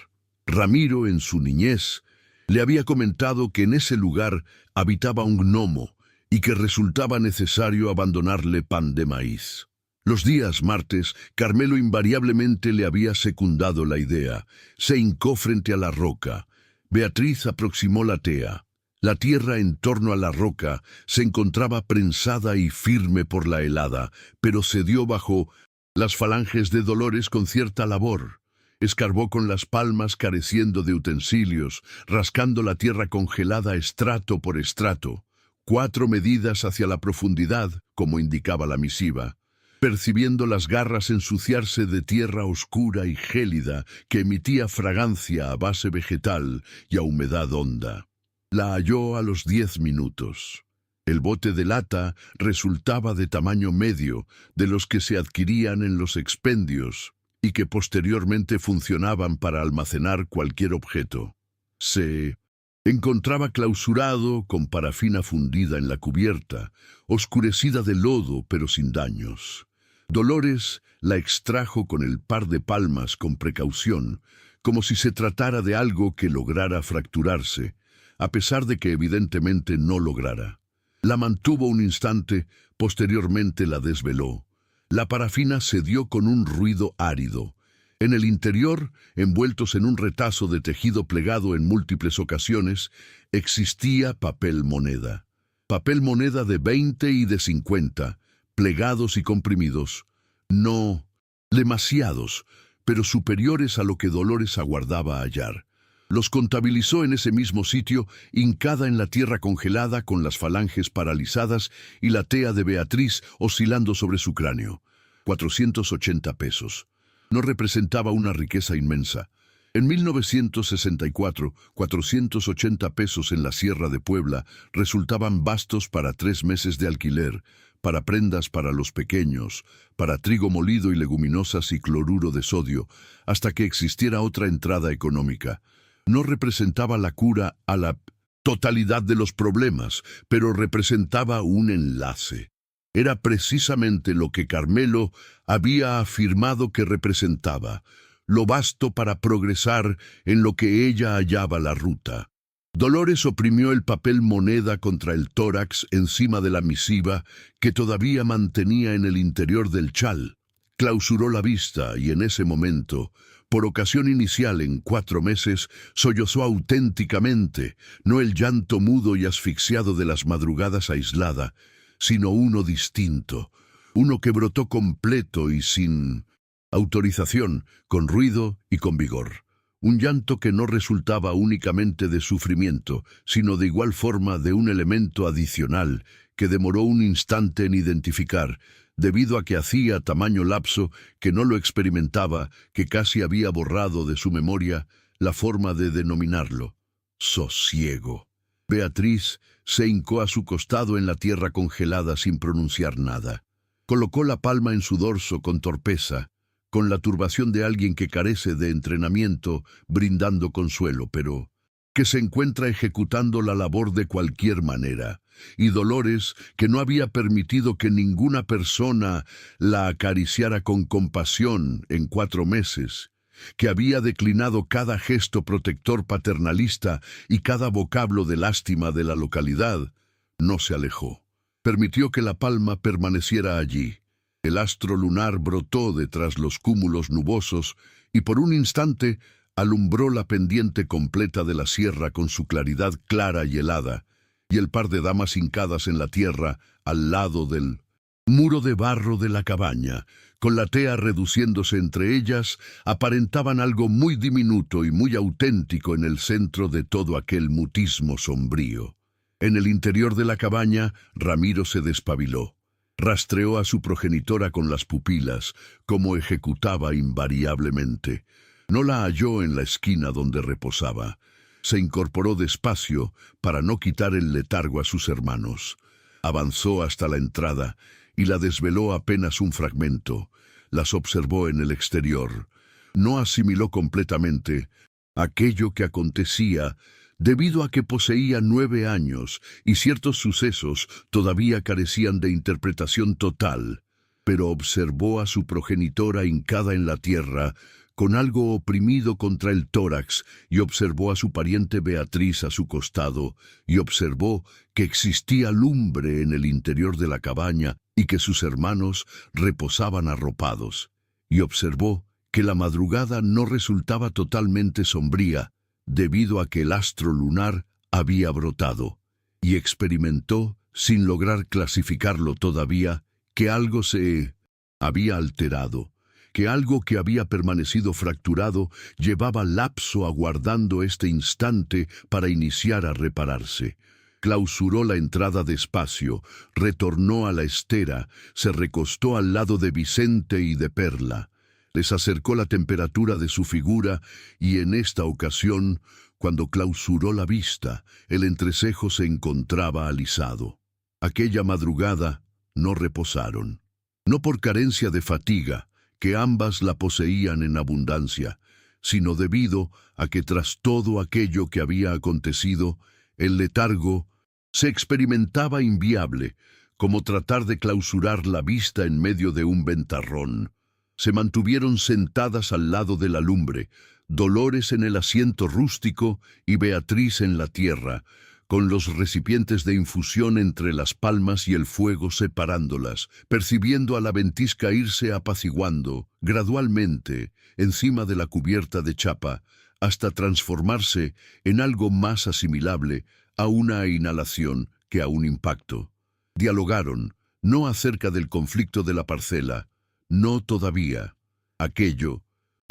Ramiro, en su niñez, le había comentado que en ese lugar habitaba un gnomo y que resultaba necesario abandonarle pan de maíz. Los días martes, Carmelo invariablemente le había secundado la idea. Se hincó frente a la roca. Beatriz aproximó la tea. La tierra en torno a la roca se encontraba prensada y firme por la helada, pero cedió bajo las falanges de Dolores con cierta labor. Escarbó con las palmas careciendo de utensilios, rascando la tierra congelada estrato por estrato, 4 medidas hacia la profundidad, como indicaba la misiva, percibiendo las garras ensuciarse de tierra oscura y gélida que emitía fragancia a base vegetal y a humedad honda. La halló a los 10 minutos. El bote de lata resultaba de tamaño medio, de los que se adquirían en los expendios y que posteriormente funcionaban para almacenar cualquier objeto. Se encontraba clausurado con parafina fundida en la cubierta, oscurecida de lodo pero sin daños. Dolores la extrajo con el par de palmas con precaución, como si se tratara de algo que lograra fracturarse, a pesar de que evidentemente no lograra. La mantuvo un instante, posteriormente la desveló. La parafina cedió con un ruido árido. En el interior, envueltos en un retazo de tejido plegado en múltiples ocasiones, existía papel moneda. Papel moneda de 20 y de 50, plegados y comprimidos. No demasiados, pero superiores a lo que Dolores aguardaba hallar. Los contabilizó en ese mismo sitio, hincada en la tierra congelada con las falanges paralizadas y la tea de Beatriz oscilando sobre su cráneo. 480 pesos. No representaba una riqueza inmensa. En 1964, 480 pesos en la Sierra de Puebla resultaban bastos para 3 meses de alquiler, para prendas para los pequeños, para trigo molido y leguminosas y cloruro de sodio, hasta que existiera otra entrada económica. No representaba la cura a la totalidad de los problemas, pero representaba un enlace. Era precisamente lo que Carmelo había afirmado que representaba, lo basto para progresar en lo que ella hallaba la ruta. Dolores oprimió el papel moneda contra el tórax encima de la misiva que todavía mantenía en el interior del chal. Clausuró la vista y en ese momento, por ocasión inicial en 4 meses, sollozó auténticamente, no el llanto mudo y asfixiado de las madrugadas aislada, sino uno distinto, uno que brotó completo y sin autorización, con ruido y con vigor. Un llanto que no resultaba únicamente de sufrimiento, sino de igual forma de un elemento adicional que demoró un instante en identificar, debido a que hacía tamaño lapso que no lo experimentaba, que casi había borrado de su memoria la forma de denominarlo: sosiego. Beatriz se hincó a su costado en la tierra congelada sin pronunciar nada. Colocó la palma en su dorso con torpeza, con la turbación de alguien que carece de entrenamiento, brindando consuelo, pero que se encuentra ejecutando la labor de cualquier manera, y Dolores, que no había permitido que ninguna persona la acariciara con compasión en 4 meses, que había declinado cada gesto protector paternalista y cada vocablo de lástima de la localidad, no se alejó. Permitió que la palma permaneciera allí. El astro lunar brotó detrás los cúmulos nubosos y por un instante alumbró la pendiente completa de la sierra con su claridad clara y helada, y el par de damas hincadas en la tierra al lado del muro de barro de la cabaña, con la tea reduciéndose entre ellas, aparentaban algo muy diminuto y muy auténtico en el centro de todo aquel mutismo sombrío. En el interior de la cabaña, Ramiro se despabiló. Rastreó a su progenitora con las pupilas, como ejecutaba invariablemente. No la halló en la esquina donde reposaba. Se incorporó despacio para no quitar el letargo a sus hermanos. Avanzó hasta la entrada y la desveló apenas un fragmento. Las observó en el exterior. No asimiló completamente aquello que acontecía debido a que poseía 9 años y ciertos sucesos todavía carecían de interpretación total, pero observó a su progenitora hincada en la tierra, con algo oprimido contra el tórax, y observó a su pariente Beatriz a su costado, y observó que existía lumbre en el interior de la cabaña y que sus hermanos reposaban arropados, y observó que la madrugada no resultaba totalmente sombría, debido a que el astro lunar había brotado, y experimentó, sin lograr clasificarlo todavía, que algo se había alterado, que algo que había permanecido fracturado llevaba lapso aguardando este instante para iniciar a repararse. Clausuró la entrada despacio, retornó a la estera, se recostó al lado de Vicente y de Perla. Les acercó la temperatura de su figura y en esta ocasión, cuando clausuró la vista, el entrecejo se encontraba alisado. Aquella madrugada no reposaron. No por carencia de fatiga, que ambas la poseían en abundancia, sino debido a que tras todo aquello que había acontecido, el letargo se experimentaba inviable, como tratar de clausurar la vista en medio de un ventarrón. Se mantuvieron sentadas al lado de la lumbre, Dolores en el asiento rústico y Beatriz en la tierra, con los recipientes de infusión entre las palmas y el fuego separándolas, percibiendo a la ventisca irse apaciguando, gradualmente, encima de la cubierta de chapa, hasta transformarse en algo más asimilable a una inhalación que a un impacto. Dialogaron, no acerca del conflicto de la parcela, no todavía. Aquello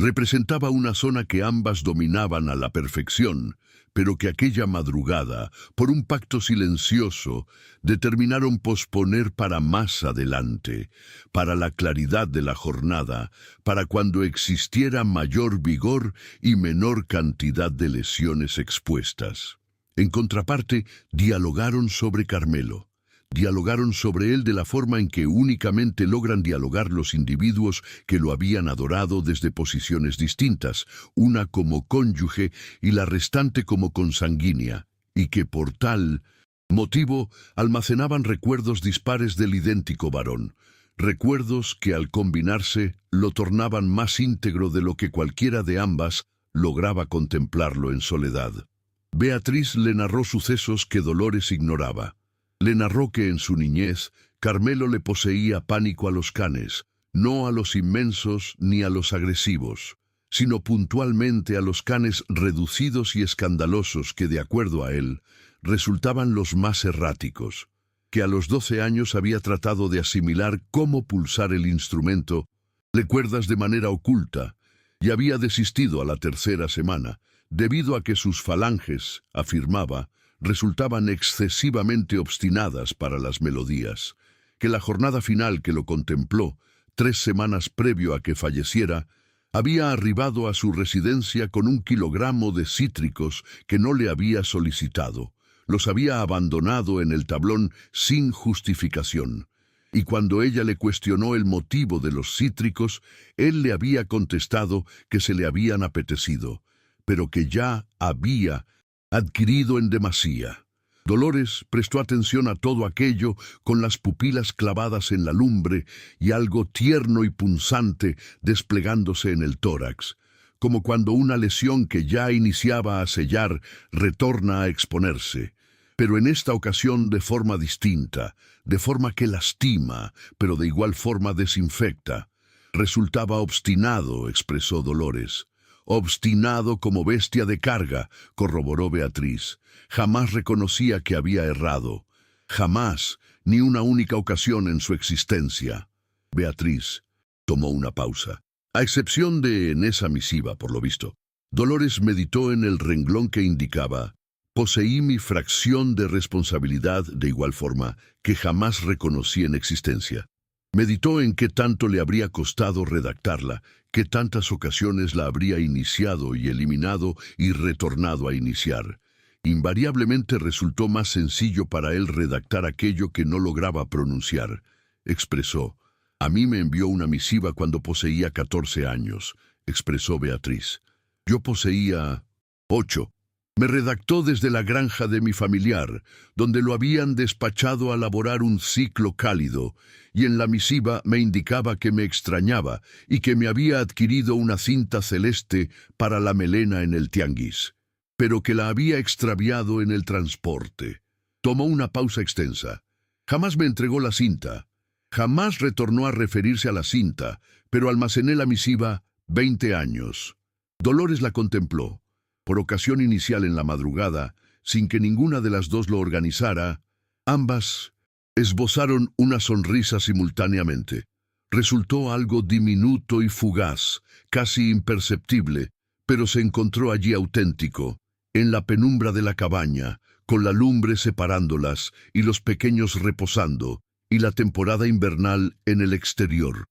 Representaba una zona que ambas dominaban a la perfección, pero que aquella madrugada, por un pacto silencioso, determinaron posponer para más adelante, para la claridad de la jornada, para cuando existiera mayor vigor y menor cantidad de lesiones expuestas. En contraparte, dialogaron sobre Carmelo. Dialogaron sobre él de la forma en que únicamente logran dialogar los individuos que lo habían adorado desde posiciones distintas, una como cónyuge y la restante como consanguínea, y que por tal motivo almacenaban recuerdos dispares del idéntico varón, recuerdos que al combinarse lo tornaban más íntegro de lo que cualquiera de ambas lograba contemplarlo en soledad. Beatriz le narró sucesos que Dolores ignoraba. Le narró que en su niñez Carmelo le poseía pánico a los canes, no a los inmensos ni a los agresivos, sino puntualmente a los canes reducidos y escandalosos que, de acuerdo a él, resultaban los más erráticos, que a los 12 años había tratado de asimilar cómo pulsar el instrumento, le cuerdas de manera oculta, y había desistido a la tercera semana, debido a que sus falanges, afirmaba, resultaban excesivamente obstinadas para las melodías, que la jornada final que lo contempló, 3 semanas previo a que falleciera, había arribado a su residencia con 1 kilogramo de cítricos que no le había solicitado, los había abandonado en el tablón sin justificación, y cuando ella le cuestionó el motivo de los cítricos, él le había contestado que se le habían apetecido, pero que ya había adquirido en demasía. Dolores prestó atención a todo aquello con las pupilas clavadas en la lumbre y algo tierno y punzante desplegándose en el tórax, como cuando una lesión que ya iniciaba a sellar retorna a exponerse, pero en esta ocasión de forma distinta, de forma que lastima, pero de igual forma desinfecta. Resultaba obstinado, expresó Dolores. Obstinado como bestia de carga, corroboró Beatriz. Jamás reconocía que había errado. Jamás, ni una única ocasión en su existencia. Beatriz tomó una pausa. A excepción de en esa misiva, por lo visto. Dolores meditó en el renglón que indicaba: poseí mi fracción de responsabilidad de igual forma que jamás reconocí en existencia. Meditó en qué tanto le habría costado redactarla, qué tantas ocasiones la habría iniciado y eliminado y retornado a iniciar. Invariablemente resultó más sencillo para él redactar aquello que no lograba pronunciar. Expresó: a mí me envió una misiva cuando poseía 14 años, expresó Beatriz. Yo poseía 8. Me redactó desde la granja de mi familiar, donde lo habían despachado a laborar un ciclo cálido, y en la misiva me indicaba que me extrañaba y que me había adquirido una cinta celeste para la melena en el tianguis, pero que la había extraviado en el transporte. Tomó una pausa extensa. Jamás me entregó la cinta. Jamás retornó a referirse a la cinta, pero almacené la misiva 20 años. Dolores la contempló. Por ocasión inicial en la madrugada, sin que ninguna de las dos lo organizara, ambas esbozaron una sonrisa simultáneamente. Resultó algo diminuto y fugaz, casi imperceptible, pero se encontró allí auténtico, en la penumbra de la cabaña, con la lumbre separándolas y los pequeños reposando, y la temporada invernal en el exterior.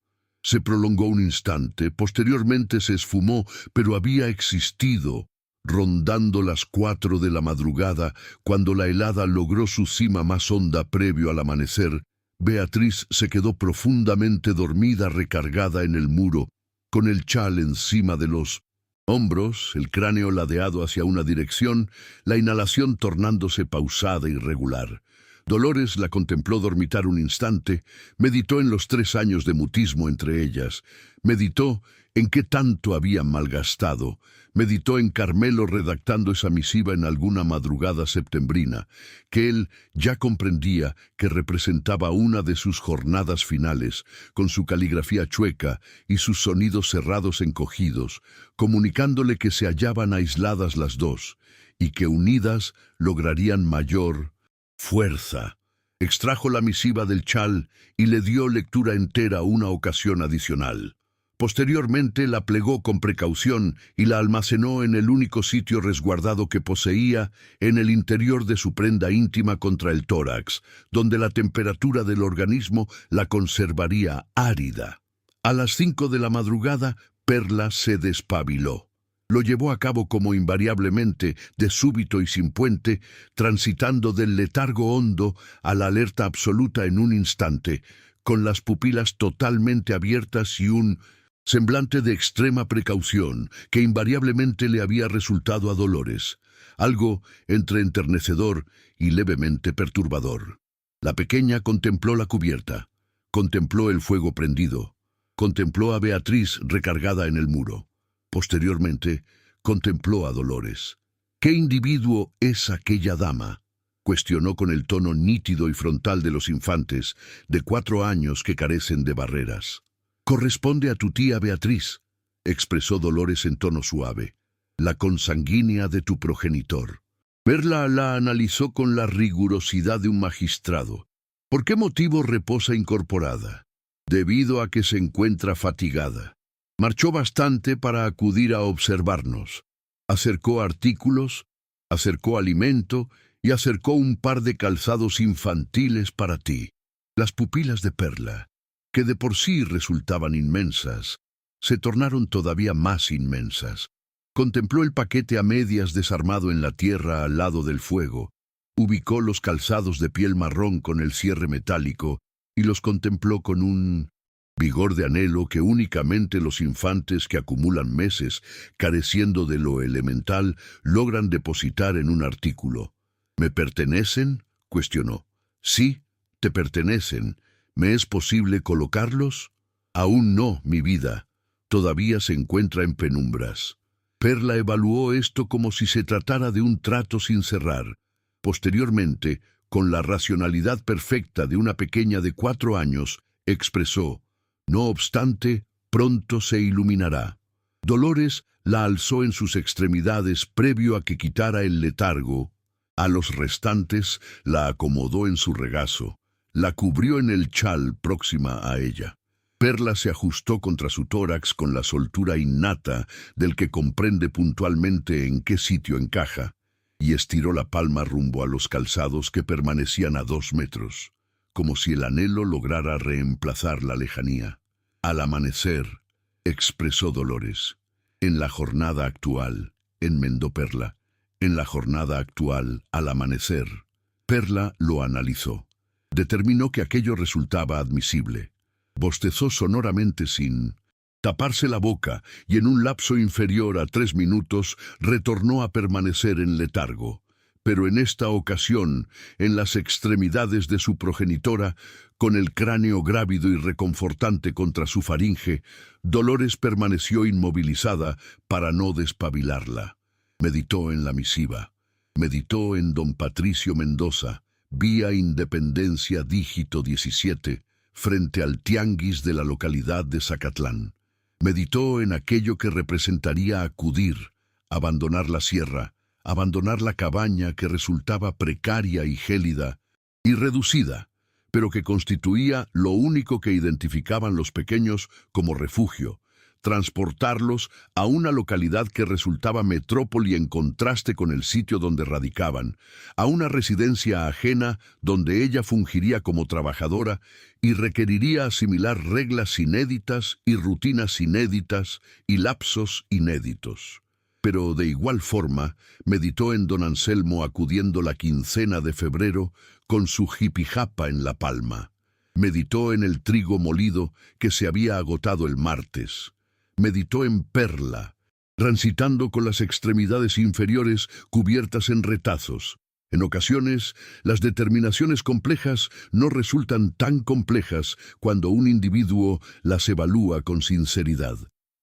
Se prolongó un instante, posteriormente se esfumó, pero había existido, rondando las 4 de la madrugada, cuando la helada logró su cima más honda previo al amanecer. Beatriz se quedó profundamente dormida, recargada en el muro, con el chal encima de los hombros, el cráneo ladeado hacia una dirección, la inhalación tornándose pausada y regular. Dolores la contempló dormitar un instante, meditó en los 3 años de mutismo entre ellas, meditó en qué tanto habían malgastado, meditó en Carmelo redactando esa misiva en alguna madrugada septembrina, que él ya comprendía que representaba una de sus jornadas finales, con su caligrafía chueca y sus sonidos cerrados encogidos, comunicándole que se hallaban aisladas las dos, y que unidas lograrían mayor fuerza. Extrajo la misiva del chal y le dio lectura entera una ocasión adicional. Posteriormente la plegó con precaución y la almacenó en el único sitio resguardado que poseía, en el interior de su prenda íntima contra el tórax, donde la temperatura del organismo la conservaría árida. A las 5 de la madrugada, Perla se despabiló. Lo llevó a cabo como invariablemente, de súbito y sin puente, transitando del letargo hondo a la alerta absoluta en un instante, con las pupilas totalmente abiertas y un semblante de extrema precaución que invariablemente le había resultado a Dolores, algo entre enternecedor y levemente perturbador. La pequeña contempló la cubierta, contempló el fuego prendido, contempló a Beatriz recargada en el muro. Posteriormente, contempló a Dolores. ¿Qué individuo es aquella dama?, cuestionó con el tono nítido y frontal de los infantes de 4 años que carecen de barreras. «Corresponde a tu tía Beatriz», expresó Dolores en tono suave, «la consanguínea de tu progenitor». Perla la analizó con la rigurosidad de un magistrado. ¿Por qué motivo reposa incorporada? Debido a que se encuentra fatigada. Marchó bastante para acudir a observarnos. Acercó artículos, acercó alimento y acercó un par de calzados infantiles para ti. Las pupilas de Perla, que de por sí resultaban inmensas, se tornaron todavía más inmensas. Contempló el paquete a medias desarmado en la tierra al lado del fuego, ubicó los calzados de piel marrón con el cierre metálico y los contempló con un vigor de anhelo que únicamente los infantes que acumulan meses, careciendo de lo elemental, logran depositar en un artículo. ¿Me pertenecen?, cuestionó. Sí, te pertenecen. ¿Me es posible colocarlos? Aún no, mi vida. Todavía se encuentra en penumbras. Perla evaluó esto como si se tratara de un trato sin cerrar. Posteriormente, con la racionalidad perfecta de una pequeña de 4 años, expresó: «No obstante, pronto se iluminará». Dolores la alzó en sus extremidades previo a que quitara el letargo. A los restantes la acomodó en su regazo, la cubrió en el chal próxima a ella. Perla se ajustó contra su tórax con la soltura innata del que comprende puntualmente en qué sitio encaja, y estiró la palma rumbo a los calzados que permanecían a 2 metros, como si el anhelo lograra reemplazar la lejanía. «Al amanecer», expresó Dolores. «En la jornada actual», enmendó Perla. «En la jornada actual, al amanecer». Perla lo analizó. Determinó que aquello resultaba admisible. Bostezó sonoramente sin taparse la boca y en un lapso inferior a 3 minutos retornó a permanecer en letargo. Pero en esta ocasión, en las extremidades de su progenitora, con el cráneo grávido y reconfortante contra su faringe, Dolores permaneció inmovilizada para no despabilarla. Meditó en la misiva. Meditó en don Patricio Mendoza, vía Independencia dígito 17, frente al tianguis de la localidad de Zacatlán. Meditó en aquello que representaría acudir, abandonar la sierra, abandonar la cabaña que resultaba precaria y gélida y reducida, pero que constituía lo único que identificaban los pequeños como refugio, transportarlos a una localidad que resultaba metrópoli en contraste con el sitio donde radicaban, a una residencia ajena donde ella fungiría como trabajadora y requeriría asimilar reglas inéditas y rutinas inéditas y lapsos inéditos. Pero de igual forma meditó en don Anselmo acudiendo la quincena de febrero con su jipijapa en la palma. Meditó en el trigo molido que se había agotado el martes. Meditó en Perla, transitando con las extremidades inferiores cubiertas en retazos. En ocasiones, las determinaciones complejas no resultan tan complejas cuando un individuo las evalúa con sinceridad.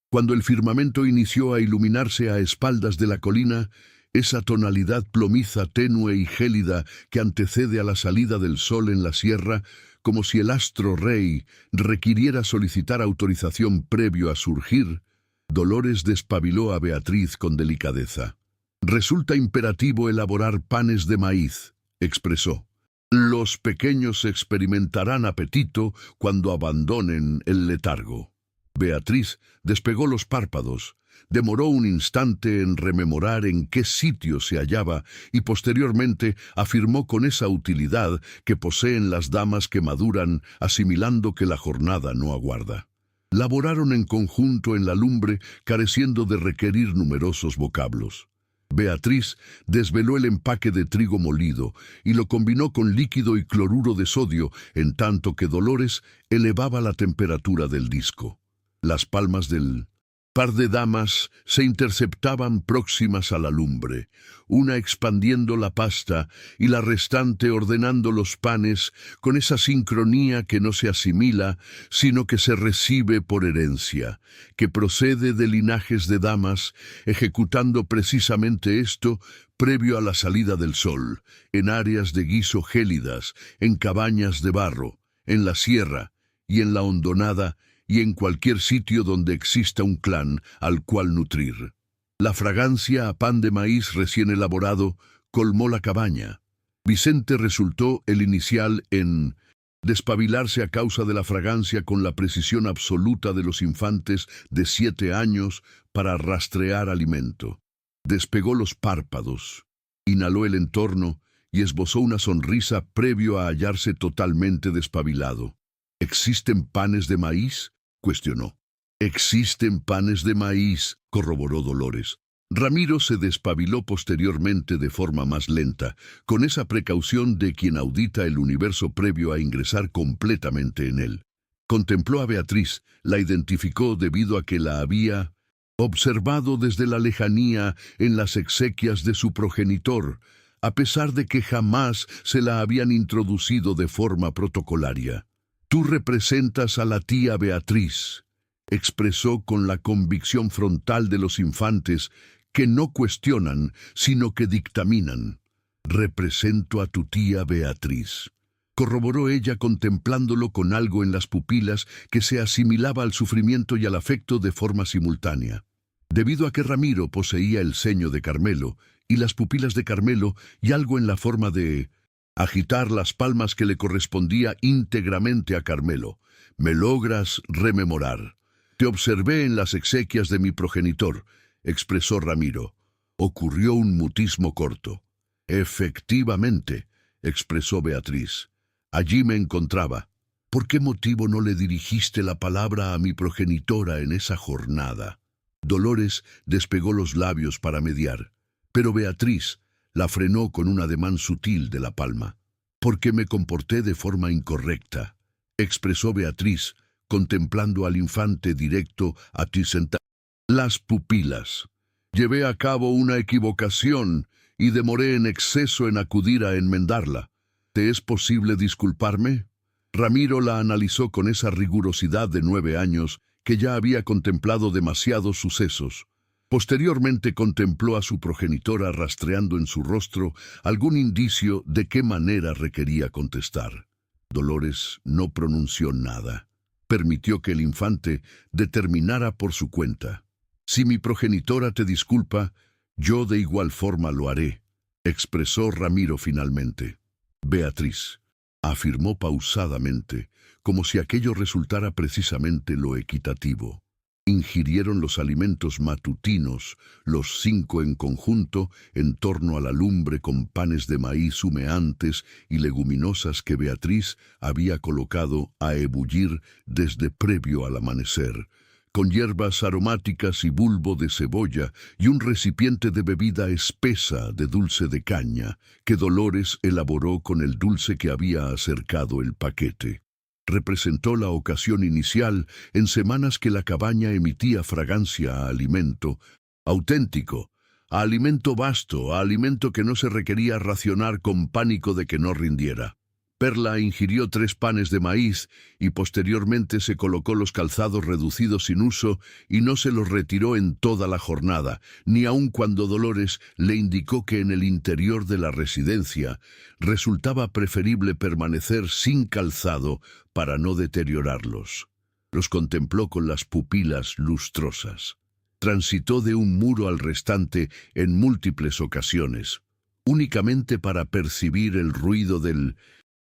Cuando el firmamento inició a iluminarse a espaldas de la colina, esa tonalidad plomiza tenue y gélida que antecede a la salida del sol en la sierra, como si el astro rey requiriera solicitar autorización previo a surgir, Dolores despabiló a Beatriz con delicadeza. «Resulta imperativo elaborar panes de maíz», expresó. «Los pequeños experimentarán apetito cuando abandonen el letargo». Beatriz despegó los párpados, demoró un instante en rememorar en qué sitio se hallaba y posteriormente afirmó con esa utilidad que poseen las damas que maduran, asimilando que la jornada no aguarda. Laboraron en conjunto en la lumbre, careciendo de requerir numerosos vocablos. Beatriz desveló el empaque de trigo molido y lo combinó con líquido y cloruro de sodio, en tanto que Dolores elevaba la temperatura del disco. Las palmas del par de damas se interceptaban próximas a la lumbre, una expandiendo la pasta y la restante ordenando los panes con esa sincronía que no se asimila, sino que se recibe por herencia, que procede de linajes de damas, ejecutando precisamente esto previo a la salida del sol, en áreas de guiso gélidas, en cabañas de barro, en la sierra y en la hondonada, y en cualquier sitio donde exista un clan al cual nutrir. La fragancia a pan de maíz recién elaborado colmó la cabaña. Vicente resultó el inicial en despabilarse a causa de la fragancia con la precisión absoluta de los infantes de 7 años para rastrear alimento. Despegó los párpados, inhaló el entorno y esbozó una sonrisa previo a hallarse totalmente despabilado. ¿Existen panes de maíz?, cuestionó. «Existen panes de maíz», corroboró Dolores. Ramiro se despabiló posteriormente de forma más lenta, con esa precaución de quien audita el universo previo a ingresar completamente en él. Contempló a Beatriz, la identificó debido a que la había observado desde la lejanía en las exequias de su progenitor, a pesar de que jamás se la habían introducido de forma protocolaria. «Tú representas a la tía Beatriz», expresó con la convicción frontal de los infantes que no cuestionan, sino que dictaminan. «Represento a tu tía Beatriz», corroboró ella contemplándolo con algo en las pupilas que se asimilaba al sufrimiento y al afecto de forma simultánea. Debido a que Ramiro poseía el ceño de Carmelo y las pupilas de Carmelo y algo en la forma de agitar las palmas que le correspondía íntegramente a Carmelo. «Me logras rememorar. Te observé en las exequias de mi progenitor», expresó Ramiro. Ocurrió un mutismo corto. «Efectivamente», expresó Beatriz. «Allí me encontraba. ¿Por qué motivo no le dirigiste la palabra a mi progenitora en esa jornada?» Dolores despegó los labios para mediar, pero Beatriz la frenó con un ademán sutil de la palma. «Porque me comporté de forma incorrecta», expresó Beatriz, contemplando al infante directo a ti sentado. «Las pupilas. Llevé a cabo una equivocación y demoré en exceso en acudir a enmendarla. ¿Te es posible disculparme?» Ramiro la analizó con esa rigurosidad de 9 años que ya había contemplado demasiados sucesos. Posteriormente contempló a su progenitora rastreando en su rostro algún indicio de qué manera requería contestar. Dolores no pronunció nada. Permitió que el infante determinara por su cuenta. «Si mi progenitora te disculpa, yo de igual forma lo haré», expresó Ramiro finalmente. «Beatriz», afirmó pausadamente, como si aquello resultara precisamente lo equitativo. Ingirieron los alimentos matutinos, los 5 en conjunto, en torno a la lumbre con panes de maíz humeantes y leguminosas que Beatriz había colocado a ebullir desde previo al amanecer, con hierbas aromáticas y bulbo de cebolla y un recipiente de bebida espesa de dulce de caña, que Dolores elaboró con el dulce que había acercado el paquete. Representó la ocasión inicial en semanas que la cabaña emitía fragancia a alimento auténtico, a alimento vasto, a alimento que no se requería racionar con pánico de que no rindiera. Perla ingirió 3 panes de maíz y posteriormente se colocó los calzados reducidos sin uso y no se los retiró en toda la jornada, ni aun cuando Dolores le indicó que en el interior de la residencia resultaba preferible permanecer sin calzado para no deteriorarlos. Los contempló con las pupilas lustrosas. Transitó de un muro al restante en múltiples ocasiones, únicamente para percibir el ruido del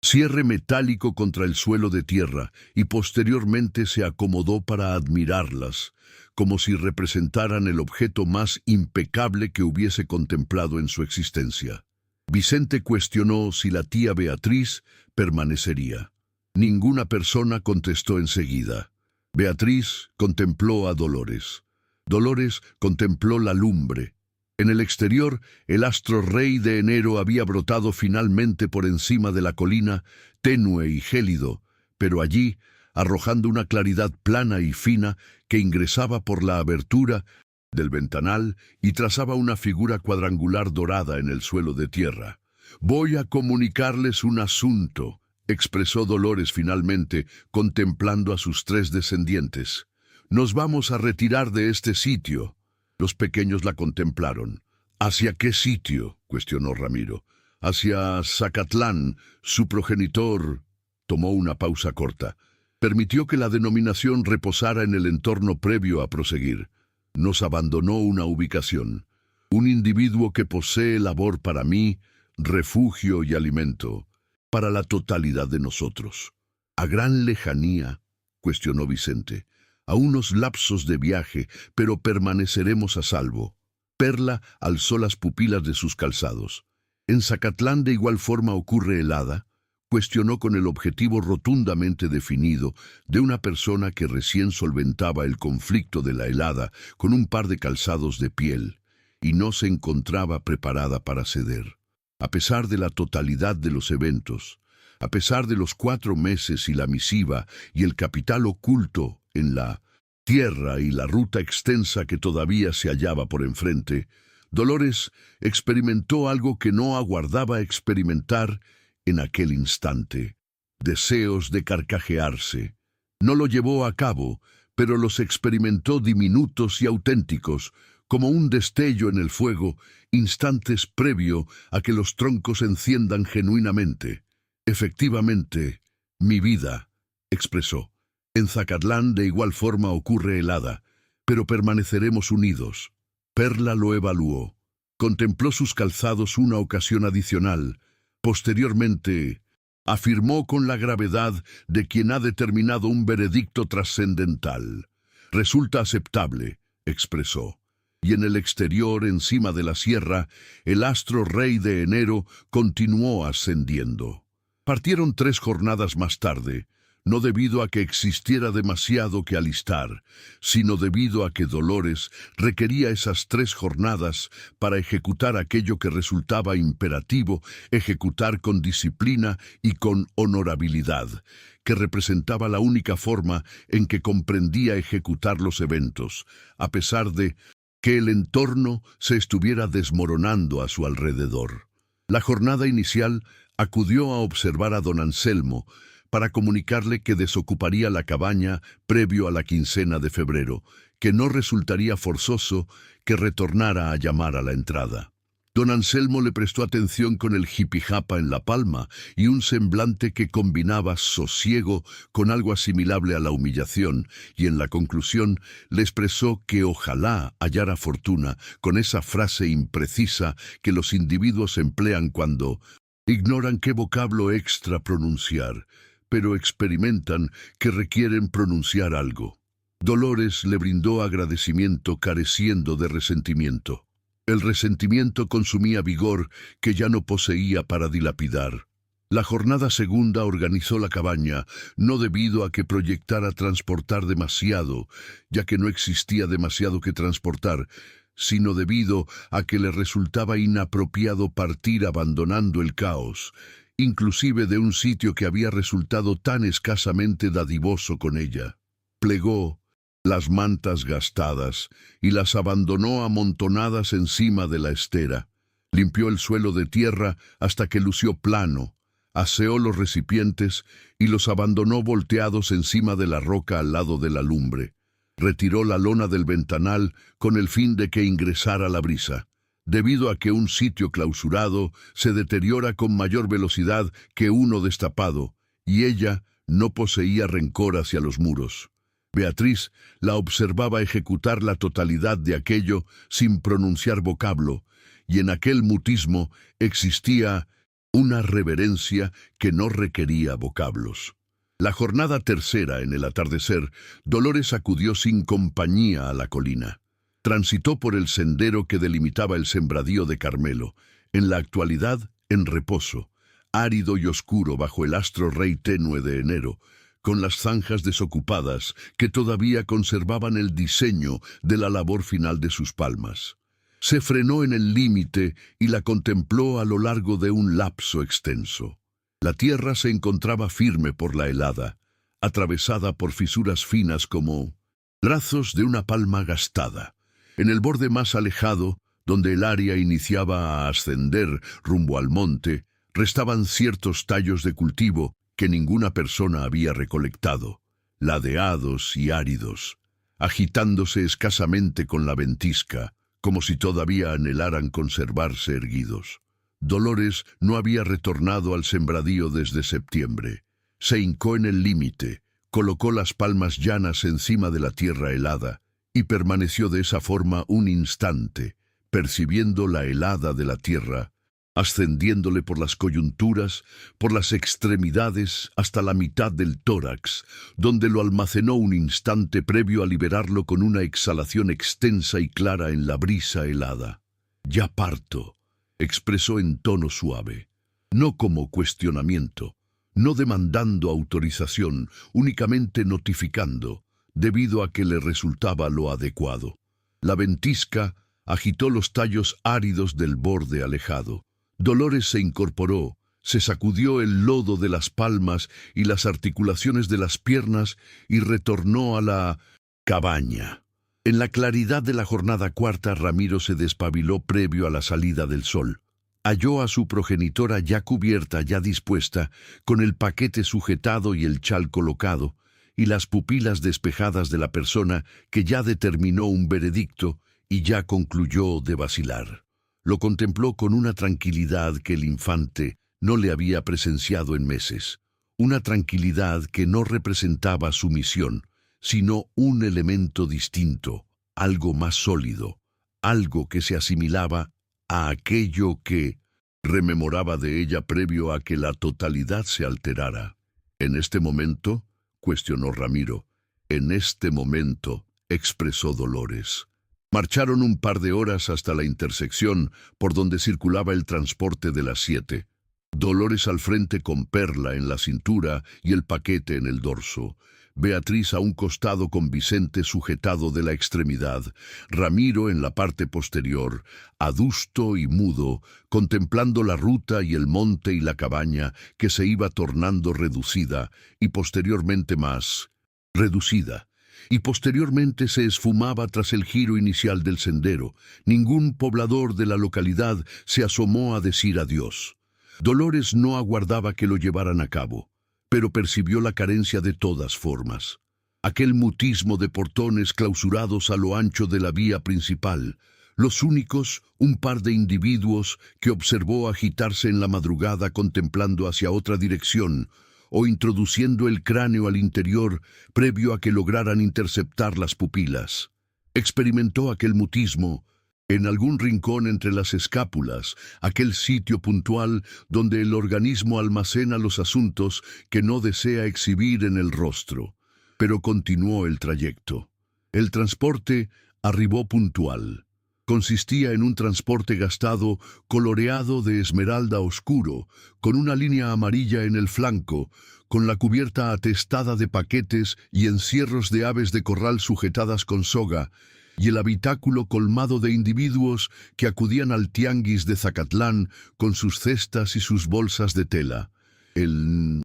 cierre metálico contra el suelo de tierra, y posteriormente se acomodó para admirarlas, como si representaran el objeto más impecable que hubiese contemplado en su existencia. Vicente cuestionó si la tía Beatriz permanecería. Ninguna persona contestó enseguida. Beatriz contempló a Dolores. Dolores contempló la lumbre. En el exterior, el astro rey de enero había brotado finalmente por encima de la colina, tenue y gélido, pero allí, arrojando una claridad plana y fina que ingresaba por la abertura del ventanal y trazaba una figura cuadrangular dorada en el suelo de tierra. «Voy a comunicarles un asunto», expresó Dolores finalmente, contemplando a sus tres descendientes. «Nos vamos a retirar de este sitio». Los pequeños la contemplaron. «¿Hacia qué sitio?», cuestionó Ramiro. «Hacia Zacatlán, su progenitor». Tomó una pausa corta. Permitió que la denominación reposara en el entorno previo a proseguir. «Nos abandonó una ubicación. Un individuo que posee labor para mí, refugio y alimento, para la totalidad de nosotros». «¿A gran lejanía?», cuestionó Vicente. «A unos lapsos de viaje, pero permaneceremos a salvo». Perla alzó las pupilas de sus calzados. «¿En Zacatlán de igual forma ocurre el hada?», cuestionó con el objetivo rotundamente definido de una persona que recién solventaba el conflicto de la helada con un par de calzados de piel, y no se encontraba preparada para ceder. A pesar de la totalidad de los eventos, a pesar de los 4 meses y la misiva y el capital oculto en la tierra y la ruta extensa que todavía se hallaba por enfrente, Dolores experimentó algo que no aguardaba experimentar en aquel instante: deseos de carcajearse. No lo llevó a cabo, pero los experimentó diminutos y auténticos, como un destello en el fuego, instantes previo a que los troncos enciendan genuinamente. «Efectivamente, mi vida», expresó. «En Zacatlán de igual forma ocurre el hada, pero permaneceremos unidos». Perla lo evaluó. Contempló sus calzados una ocasión adicional. Posteriormente, afirmó con la gravedad de quien ha determinado un veredicto trascendental. «Resulta aceptable», expresó. Y en el exterior, encima de la sierra, el astro rey de enero continuó ascendiendo. Partieron 3 jornadas más tarde, no debido a que existiera demasiado que alistar, sino debido a que Dolores requería esas 3 jornadas para ejecutar aquello que resultaba imperativo ejecutar con disciplina y con honorabilidad, que representaba la única forma en que comprendía ejecutar los eventos, a pesar de que el entorno se estuviera desmoronando a su alrededor. La jornada inicial acudió a observar a don Anselmo para comunicarle que desocuparía la cabaña previo a la quincena de febrero, que no resultaría forzoso que retornara a llamar a la entrada. Don Anselmo le prestó atención con el jipijapa en la palma y un semblante que combinaba sosiego con algo asimilable a la humillación, y en la conclusión le expresó que ojalá hallara fortuna con esa frase imprecisa que los individuos emplean cuando ignoran qué vocablo extra pronunciar, pero experimentan que requieren pronunciar algo. Dolores le brindó agradecimiento careciendo de resentimiento. El resentimiento consumía vigor que ya no poseía para dilapidar. La jornada segunda organizó la cabaña, no debido a que proyectara transportar demasiado, ya que no existía demasiado que transportar, sino debido a que le resultaba inapropiado partir abandonando el caos, inclusive de un sitio que había resultado tan escasamente dadivoso con ella. Plegó las mantas gastadas y las abandonó amontonadas encima de la estera. Limpió el suelo de tierra hasta que lució plano, aseó los recipientes y los abandonó volteados encima de la roca al lado de la lumbre. Retiró la lona del ventanal con el fin de que ingresara la brisa, debido a que un sitio clausurado se deteriora con mayor velocidad que uno destapado, y ella no poseía rencor hacia los muros. Beatriz la observaba ejecutar la totalidad de aquello sin pronunciar vocablo, y en aquel mutismo existía una reverencia que no requería vocablos. La jornada tercera, en el atardecer, Dolores acudió sin compañía a la colina. Transitó por el sendero que delimitaba el sembradío de Carmelo, en la actualidad en reposo, árido y oscuro bajo el astro rey tenue de enero, con las zanjas desocupadas que todavía conservaban el diseño de la labor final de sus palmas. Se frenó en el límite y la contempló a lo largo de un lapso extenso. La tierra se encontraba firme por la helada, atravesada por fisuras finas como brazos de una palma gastada. En el borde más alejado, donde el área iniciaba a ascender rumbo al monte, restaban ciertos tallos de cultivo que ninguna persona había recolectado, ladeados y áridos, agitándose escasamente con la ventisca, como si todavía anhelaran conservarse erguidos. Dolores no había retornado al sembradío desde septiembre. Se hincó en el límite, colocó las palmas llanas encima de la tierra helada y permaneció de esa forma un instante, percibiendo la helada de la tierra, ascendiéndole por las coyunturas, por las extremidades hasta la mitad del tórax, donde lo almacenó un instante previo a liberarlo con una exhalación extensa y clara en la brisa helada. «Ya parto», expresó en tono suave, no como cuestionamiento, no demandando autorización, únicamente notificando, debido a que le resultaba lo adecuado. La ventisca agitó los tallos áridos del borde alejado. Dolores se incorporó, se sacudió el lodo de las palmas y las articulaciones de las piernas y retornó a la cabaña. En la claridad de la jornada cuarta, Ramiro se despabiló previo a la salida del sol. Halló a su progenitora ya cubierta, ya dispuesta, con el paquete sujetado y el chal colocado, y las pupilas despejadas de la persona que ya determinó un veredicto y ya concluyó de vacilar. Lo contempló con una tranquilidad que el infante no le había presenciado en meses, una tranquilidad que no representaba sumisión, sino un elemento distinto, algo más sólido, algo que se asimilaba a aquello que rememoraba de ella previo a que la totalidad se alterara. «¿En este momento?», cuestionó Ramiro. «En este momento», expresó Dolores. Marcharon un par de horas hasta la intersección por donde circulaba el transporte de las 7. Dolores al frente con Perla en la cintura y el paquete en el dorso. Beatriz a un costado con Vicente sujetado de la extremidad. Ramiro en la parte posterior, adusto y mudo, contemplando la ruta y el monte y la cabaña que se iba tornando reducida y posteriormente más reducida. Y posteriormente se esfumaba tras el giro inicial del sendero. Ningún poblador de la localidad se asomó a decir adiós. Dolores no aguardaba que lo llevaran a cabo, pero percibió la carencia de todas formas. Aquel mutismo de portones clausurados a lo ancho de la vía principal, los únicos, un par de individuos que observó agitarse en la madrugada contemplando hacia otra dirección, o introduciendo el cráneo al interior previo a que lograran interceptar las pupilas. Experimentó aquel mutismo en algún rincón entre las escápulas, aquel sitio puntual donde el organismo almacena los asuntos que no desea exhibir en el rostro. Pero continuó el trayecto. El transporte arribó puntual. Consistía en un transporte gastado, coloreado de esmeralda oscuro, con una línea amarilla en el flanco, con la cubierta atestada de paquetes y encierros de aves de corral sujetadas con soga, y el habitáculo colmado de individuos que acudían al tianguis de Zacatlán con sus cestas y sus bolsas de tela. El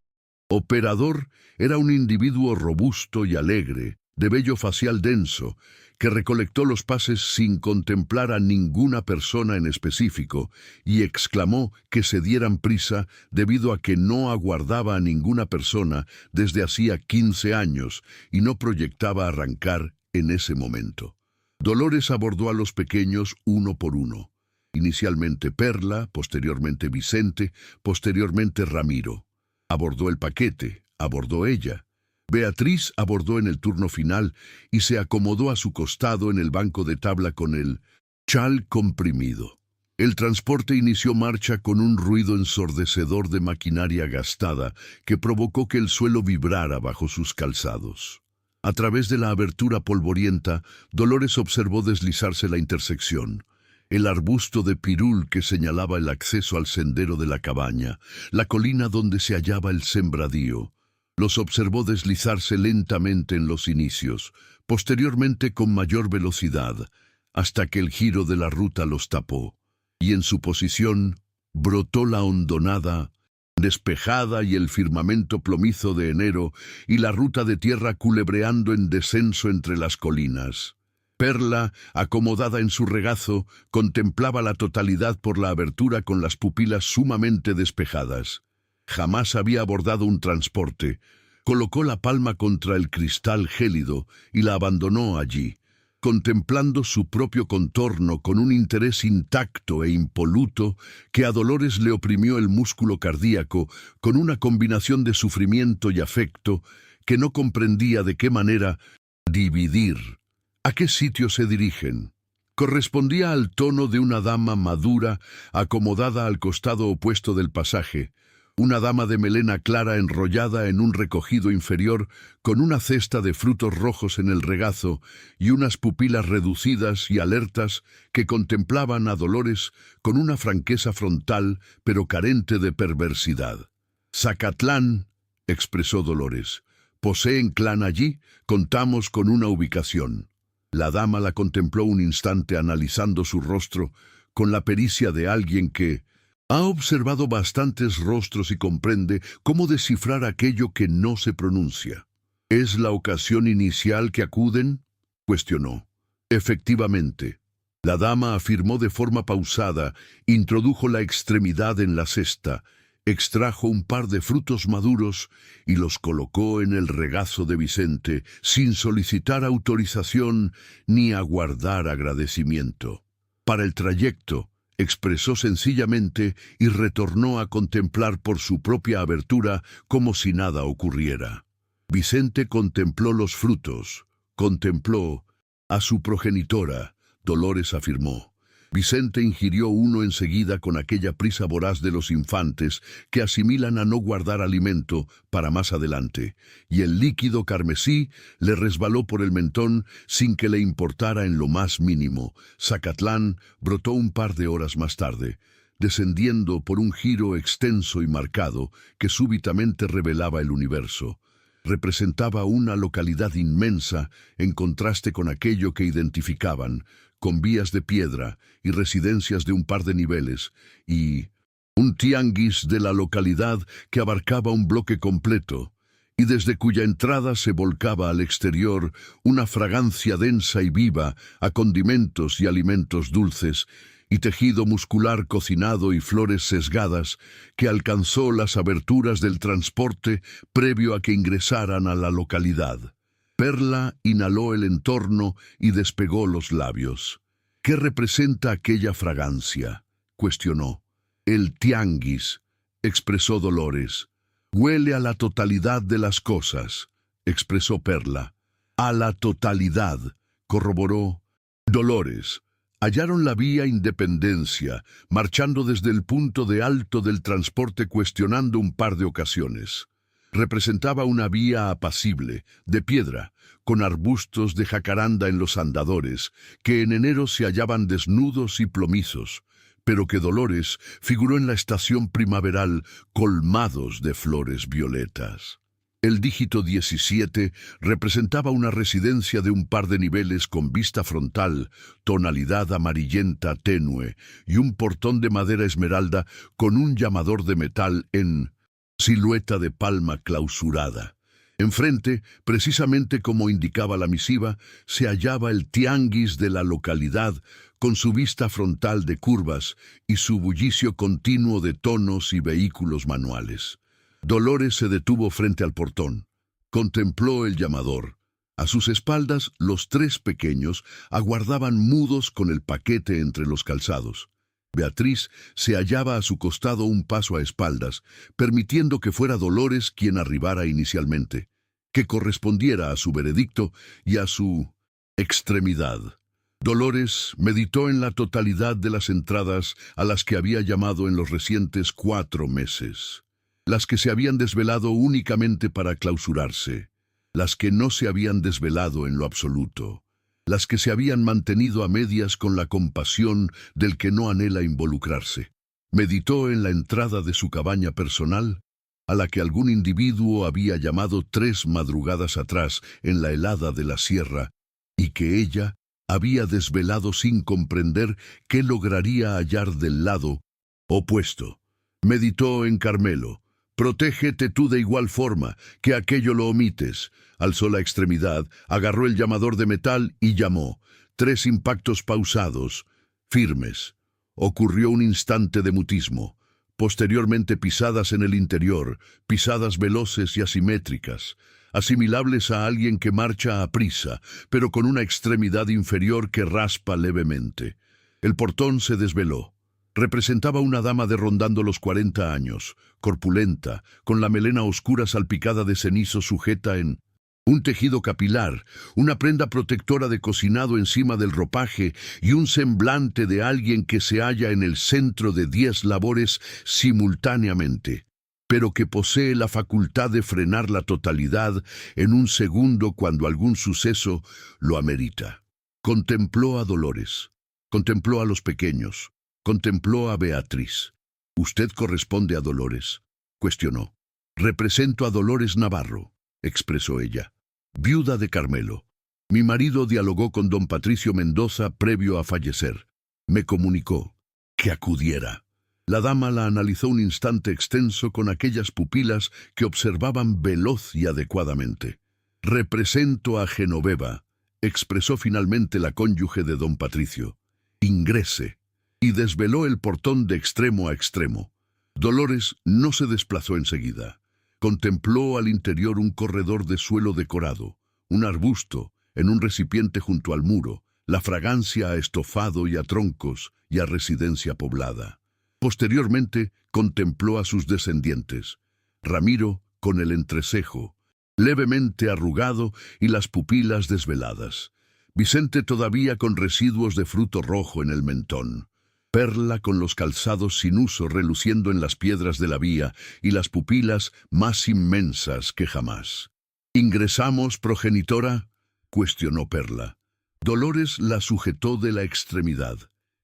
operador era un individuo robusto y alegre, de vello facial denso, que recolectó los pases sin contemplar a ninguna persona en específico y exclamó que se dieran prisa debido a que no aguardaba a ninguna persona desde hacía 15 años y no proyectaba arrancar en ese momento. Dolores abordó a los pequeños uno por uno. Inicialmente Perla, posteriormente Vicente, posteriormente Ramiro. Abordó el paquete, abordó ella. Beatriz abordó en el turno final y se acomodó a su costado en el banco de tabla con el chal comprimido. El transporte inició marcha con un ruido ensordecedor de maquinaria gastada que provocó que el suelo vibrara bajo sus calzados. A través de la abertura polvorienta, Dolores observó deslizarse la intersección. El arbusto de pirul que señalaba el acceso al sendero de la cabaña, la colina donde se hallaba el sembradío. Los observó deslizarse lentamente en los inicios, posteriormente con mayor velocidad, hasta que el giro de la ruta los tapó. Y en su posición brotó la hondonada despejada y el firmamento plomizo de enero y la ruta de tierra culebreando en descenso entre las colinas. Perla, acomodada en su regazo, contemplaba la totalidad por la abertura con las pupilas sumamente despejadas. Jamás había abordado un transporte. Colocó la palma contra el cristal gélido y la abandonó allí, contemplando su propio contorno con un interés intacto e impoluto que a Dolores le oprimió el músculo cardíaco con una combinación de sufrimiento y afecto que no comprendía de qué manera dividir. ¿A qué sitio se dirigen? Correspondía al tono de una dama madura acomodada al costado opuesto del pasaje, una dama de melena clara enrollada en un recogido inferior con una cesta de frutos rojos en el regazo y unas pupilas reducidas y alertas que contemplaban a Dolores con una franqueza frontal pero carente de perversidad. «Zacatlán», expresó Dolores. «¿Poseen clan allí? Contamos con una ubicación». La dama la contempló un instante analizando su rostro con la pericia de alguien que ha observado bastantes rostros y comprende cómo descifrar aquello que no se pronuncia. ¿Es la ocasión inicial que acuden?, cuestionó. Efectivamente. La dama afirmó de forma pausada, introdujo la extremidad en la cesta, extrajo un par de frutos maduros y los colocó en el regazo de Vicente, sin solicitar autorización ni aguardar agradecimiento. Para el trayecto, expresó sencillamente y retornó a contemplar por su propia abertura como si nada ocurriera. Vicente contempló los frutos, contempló a su progenitora, Dolores afirmó. Vicente ingirió uno enseguida con aquella prisa voraz de los infantes que asimilan a no guardar alimento para más adelante, y el líquido carmesí le resbaló por el mentón sin que le importara en lo más mínimo. Zacatlán brotó un par de horas más tarde, descendiendo por un giro extenso y marcado que súbitamente revelaba el universo. Representaba una localidad inmensa en contraste con aquello que identificaban, con vías de piedra y residencias de un par de niveles, y un tianguis de la localidad que abarcaba un bloque completo, y desde cuya entrada se volcaba al exterior una fragancia densa y viva a condimentos y alimentos dulces, y tejido muscular cocinado y flores sesgadas que alcanzó las aberturas del transporte previo a que ingresaran a la localidad. Perla inhaló el entorno y despegó los labios. ¿Qué representa aquella fragancia?, cuestionó. El tianguis, expresó Dolores. Huele a la totalidad de las cosas, expresó Perla. A la totalidad, corroboró Dolores. Hallaron la vía Independencia, marchando desde el punto de alto del transporte cuestionando un par de ocasiones. Representaba una vía apacible, de piedra, con arbustos de jacaranda en los andadores, que en enero se hallaban desnudos y plomizos, pero que Dolores figuró en la estación primaveral colmados de flores violetas. El dígito 17 representaba una residencia de un par de niveles con vista frontal, tonalidad amarillenta tenue, y un portón de madera esmeralda con un llamador de metal en silueta de palma clausurada. Enfrente, precisamente como indicaba la misiva, se hallaba el tianguis de la localidad, con su vista frontal de curvas y su bullicio continuo de tonos y vehículos manuales. Dolores se detuvo frente al portón. Contempló el llamador. A sus espaldas, los tres pequeños aguardaban mudos con el paquete entre los calzados. Beatriz se hallaba a su costado un paso a espaldas, permitiendo que fuera Dolores quien arribara inicialmente, que correspondiera a su veredicto y a su extremidad. Dolores meditó en la totalidad de las entradas a las que había llamado en los recientes 4 meses. Las que se habían desvelado únicamente para clausurarse, las que no se habían desvelado en lo absoluto, las que se habían mantenido a medias con la compasión del que no anhela involucrarse. Meditó en la entrada de su cabaña personal, a la que algún individuo había llamado 3 madrugadas atrás en la helada de la sierra, y que ella había desvelado sin comprender qué lograría hallar del lado opuesto. Meditó en Carmelo. Protégete tú de igual forma, que aquello lo omites. Alzó la extremidad, agarró el llamador de metal y llamó. 3 impactos pausados, firmes. Ocurrió un instante de mutismo. Posteriormente pisadas en el interior, pisadas veloces y asimétricas, asimilables a alguien que marcha a prisa, pero con una extremidad inferior que raspa levemente. El portón se desveló. Representaba una dama de rondando los 40 años, corpulenta, con la melena oscura salpicada de cenizo sujeta en un tejido capilar, una prenda protectora de cocinado encima del ropaje y un semblante de alguien que se halla en el centro de 10 labores simultáneamente, pero que posee la facultad de frenar la totalidad en un segundo cuando algún suceso lo amerita. Contempló a Dolores, contempló a los pequeños, contempló a Beatriz. «¿Usted corresponde a Dolores?», cuestionó. «Represento a Dolores Navarro», expresó ella, viuda de Carmelo. «Mi marido dialogó con don Patricio Mendoza previo a fallecer. Me comunicó que acudiera». La dama la analizó un instante extenso con aquellas pupilas que observaban veloz y adecuadamente. «Represento a Genoveva», expresó finalmente la cónyuge de don Patricio. «Ingrese», y desveló el portón de extremo a extremo. Dolores no se desplazó enseguida. Contempló al interior un corredor de suelo decorado, un arbusto, en un recipiente junto al muro, la fragancia a estofado y a troncos y a residencia poblada. Posteriormente contempló a sus descendientes, Ramiro con el entrecejo, levemente arrugado y las pupilas desveladas, Vicente todavía con residuos de fruto rojo en el mentón, Perla con los calzados sin uso reluciendo en las piedras de la vía y las pupilas más inmensas que jamás. «¿Ingresamos, progenitora?», cuestionó Perla. Dolores la sujetó de la extremidad.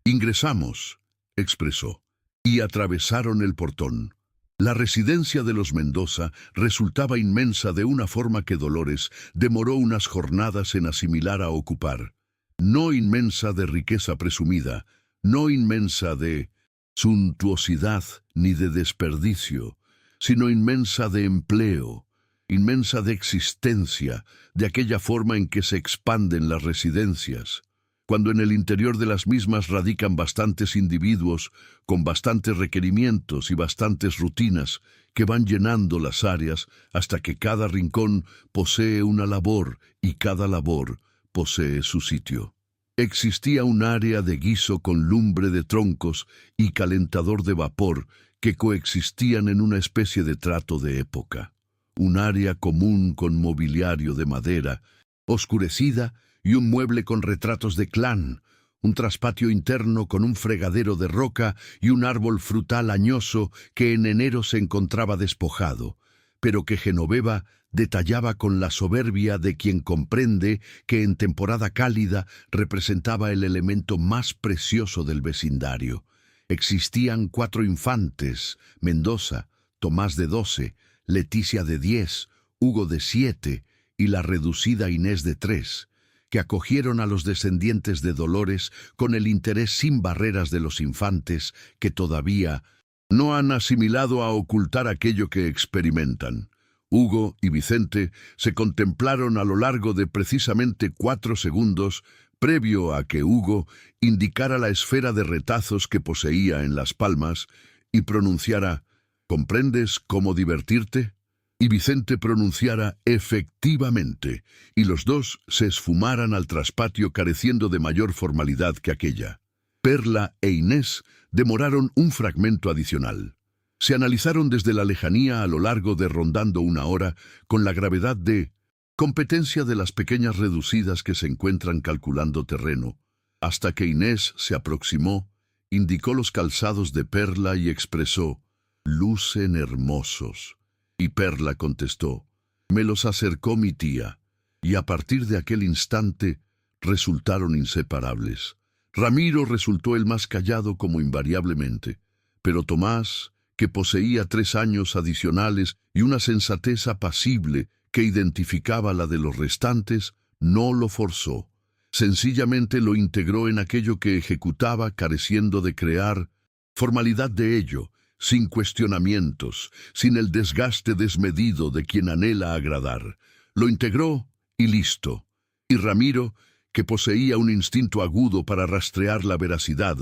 «Ingresamos», expresó, y atravesaron el portón. La residencia de los Mendoza resultaba inmensa de una forma que Dolores demoró unas jornadas en asimilar a ocupar. No inmensa de riqueza presumida, no inmensa de suntuosidad ni de desperdicio, sino inmensa de empleo, inmensa de existencia, de aquella forma en que se expanden las residencias, cuando en el interior de las mismas radican bastantes individuos con bastantes requerimientos y bastantes rutinas que van llenando las áreas hasta que cada rincón posee una labor y cada labor posee su sitio. Existía un área de guiso con lumbre de troncos y calentador de vapor que coexistían en una especie de trato de época. Un área común con mobiliario de madera, oscurecida, y un mueble con retratos de clan, un traspatio interno con un fregadero de roca y un árbol frutal añoso que en enero se encontraba despojado, pero que Genoveva detallaba con la soberbia de quien comprende que en temporada cálida representaba el elemento más precioso del vecindario. Existían 4 infantes: Mendoza, Tomás de 12, Leticia de 10, Hugo de 7 y la reducida Inés de 3, que acogieron a los descendientes de Dolores con el interés sin barreras de los infantes que todavía no han asimilado a ocultar aquello que experimentan. Hugo y Vicente se contemplaron a lo largo de precisamente 4 segundos, previo a que Hugo indicara la esfera de retazos que poseía en las palmas y pronunciara «¿Comprendes cómo divertirte?», y Vicente pronunciara «efectivamente», y los dos se esfumaran al traspatio careciendo de mayor formalidad que aquella. Perla e Inés demoraron un fragmento adicional. Se analizaron desde la lejanía a lo largo de rondando 1 hora con la gravedad de competencia de las pequeñas reducidas que se encuentran calculando terreno. hasta que Inés se aproximó, indicó los calzados de Perla y expresó: «Lucen hermosos». Y Perla contestó: «Me los acercó mi tía», y a partir de aquel instante resultaron inseparables. Ramiro resultó el más callado como invariablemente, pero Tomás, que poseía 3 años adicionales y una sensatez apacible que identificaba la de los restantes, no lo forzó. Sencillamente lo integró en aquello que ejecutaba, careciendo de crear formalidad de ello, sin cuestionamientos, sin el desgaste desmedido de quien anhela agradar. Lo integró y listo. Y Ramiro, que poseía un instinto agudo para rastrear la veracidad,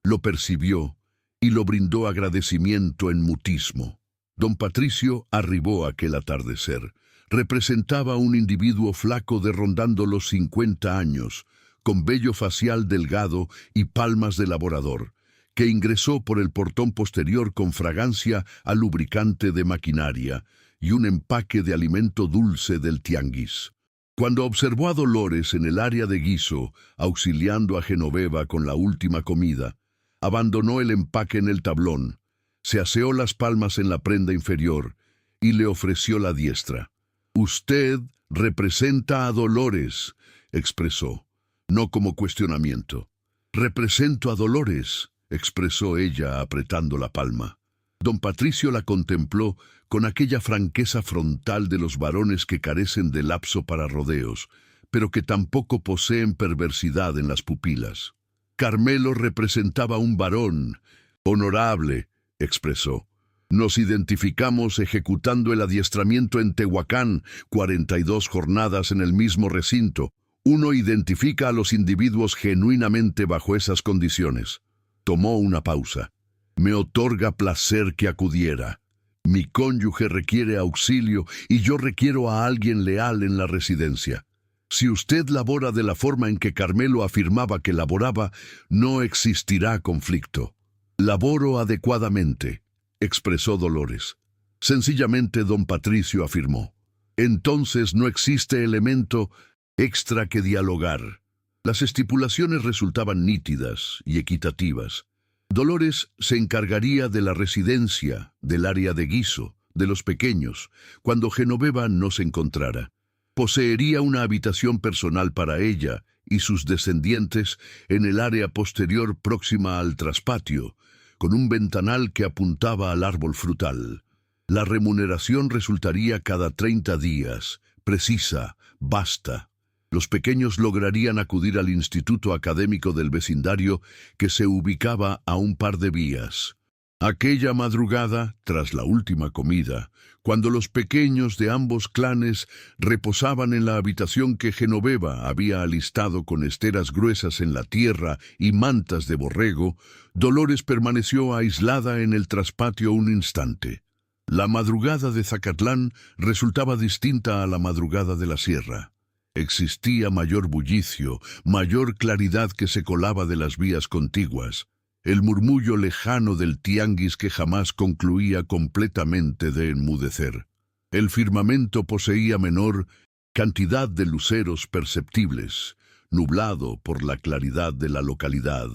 lo percibió y lo brindó agradecimiento en mutismo. Don Patricio arribó aquel atardecer. Representaba un individuo flaco de rondando los 50 años, con vello facial delgado y palmas de laborador, que ingresó por el portón posterior con fragancia a lubricante de maquinaria y un empaque de alimento dulce del tianguis. Cuando observó a Dolores en el área de guiso, auxiliando a Genoveva con la última comida, abandonó el empaque en el tablón, se aseó las palmas en la prenda inferior y le ofreció la diestra. «Usted representa a Dolores», expresó, no como cuestionamiento. «Represento a Dolores», expresó ella apretando la palma. Don Patricio la contempló con aquella franqueza frontal de los varones que carecen de lapso para rodeos, pero que tampoco poseen perversidad en las pupilas. «Carmelo representaba un varón honorable», expresó. «Nos identificamos ejecutando el adiestramiento en Tehuacán, 42 jornadas en el mismo recinto. Uno identifica a los individuos genuinamente bajo esas condiciones». Tomó una pausa. «Me otorga placer que acudiera. Mi cónyuge requiere auxilio y yo requiero a alguien leal en la residencia. Si usted labora de la forma en que Carmelo afirmaba que laboraba, no existirá conflicto». «Laboro adecuadamente», expresó Dolores. Sencillamente don Patricio afirmó. «Entonces no existe elemento extra que dialogar». Las estipulaciones resultaban nítidas y equitativas. Dolores se encargaría de la residencia, del área de guiso, de los pequeños, cuando Genoveva no se encontrara. Poseería una habitación personal para ella y sus descendientes en el área posterior próxima al traspatio, con un ventanal que apuntaba al árbol frutal. La remuneración resultaría cada 30 días, precisa, basta. Los pequeños lograrían acudir al instituto académico del vecindario, que se ubicaba a un par de vías. Aquella madrugada, tras la última comida, cuando los pequeños de ambos clanes reposaban en la habitación que Genoveva había alistado con esteras gruesas en la tierra y mantas de borrego, Dolores permaneció aislada en el traspatio un instante. La madrugada de Zacatlán resultaba distinta a la madrugada de la sierra. Existía mayor bullicio, mayor claridad que se colaba de las vías contiguas, el murmullo lejano del tianguis que jamás concluía completamente de enmudecer. El firmamento poseía menor cantidad de luceros perceptibles, nublado por la claridad de la localidad,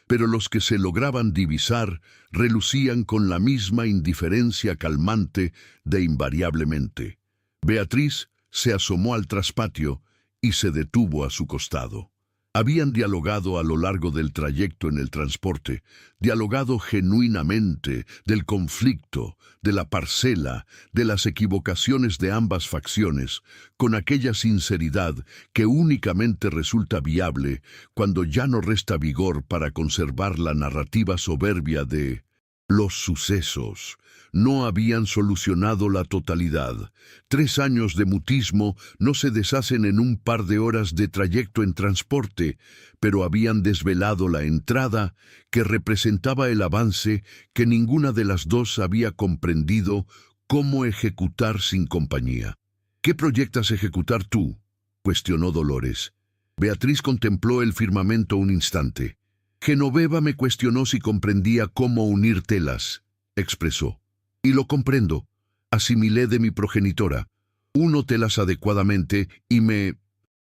pero los que se lograban divisar relucían con la misma indiferencia calmante de invariablemente. Beatriz se asomó al traspatio y se detuvo a su costado. Habían dialogado a lo largo del trayecto en el transporte, dialogado genuinamente del conflicto, de la parcela, de las equivocaciones de ambas facciones, con aquella sinceridad que únicamente resulta viable cuando ya no resta vigor para conservar la narrativa soberbia de los sucesos. No habían solucionado la totalidad. 3 años de mutismo no se deshacen en un par de horas de trayecto en transporte, pero habían desvelado la entrada que representaba el avance que ninguna de las dos había comprendido cómo ejecutar sin compañía. «¿Qué proyectas ejecutar tú?», cuestionó Dolores. Beatriz contempló el firmamento un instante. «Genoveva me cuestionó si comprendía cómo unir telas», expresó. «Y lo comprendo. Asimilé de mi progenitora. Uno telas adecuadamente y me